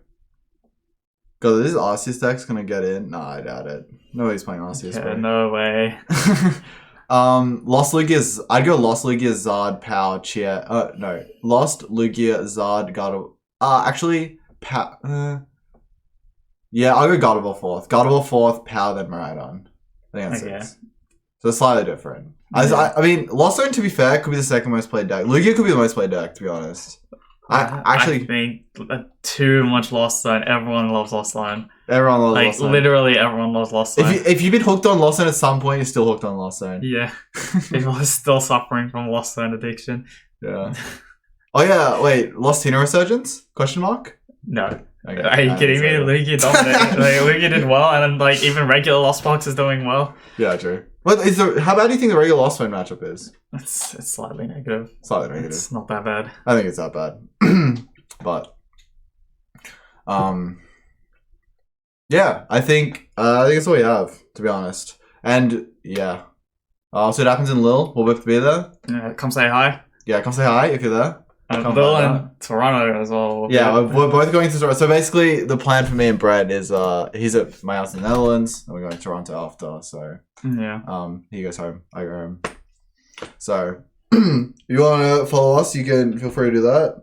God, this Arceus deck's gonna get in? Nah, I doubt it. Nobody's playing Arceus. Yeah, no way. Lost Lugia. I'd go Lost Lugia, Zard, Power, Cheer. No, Lost Lugia, Zard, Gardevoir. Actually, yeah, I'll go Gardevoir fourth. Gardevoir fourth, Power, then Miraidon. I think that's six. So it's slightly different. I mean, Lost Zone, to be fair, could be the second most played deck. Lugia could be the most played deck, to be honest. I think too much Lost Zone. Everyone loves Lost Zone. Everyone loves Lost Zone. Literally everyone loves Lost Zone. If you've been hooked on Lost Zone at some point, you're still hooked on Lost Zone. Yeah. People are still suffering from Lost Zone addiction. Yeah. Oh yeah, wait, Lost Tina Resurgence? Question mark? No. Okay, are you kidding me? Lugia dominated. Lugia did well, and then even regular Lost Box is doing well. Yeah, true. How bad do you think the regular Lost Zone matchup is? It's slightly negative. Slightly negative. It's not that bad. I think it's that bad. But yeah, I think that's all we have, to be honest. And yeah. So it happens in Lille. We'll both be there. Yeah, come say hi. Yeah, come say hi if you're there. Lille and Toronto as well. Yeah, we're both going to Toronto. So basically, the plan for me and Brent is he's at my house in the Netherlands, and we're going to Toronto after. So yeah, he goes home, I go home. So if you want to follow us, you can feel free to do that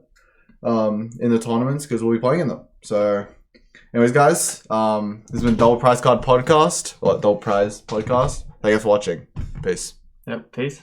in the tournaments because we'll be playing in them. So, anyways, guys, this has been Double Prize Card Podcast or Double Prize Podcast. Thank you for watching. Peace. Yep. Peace.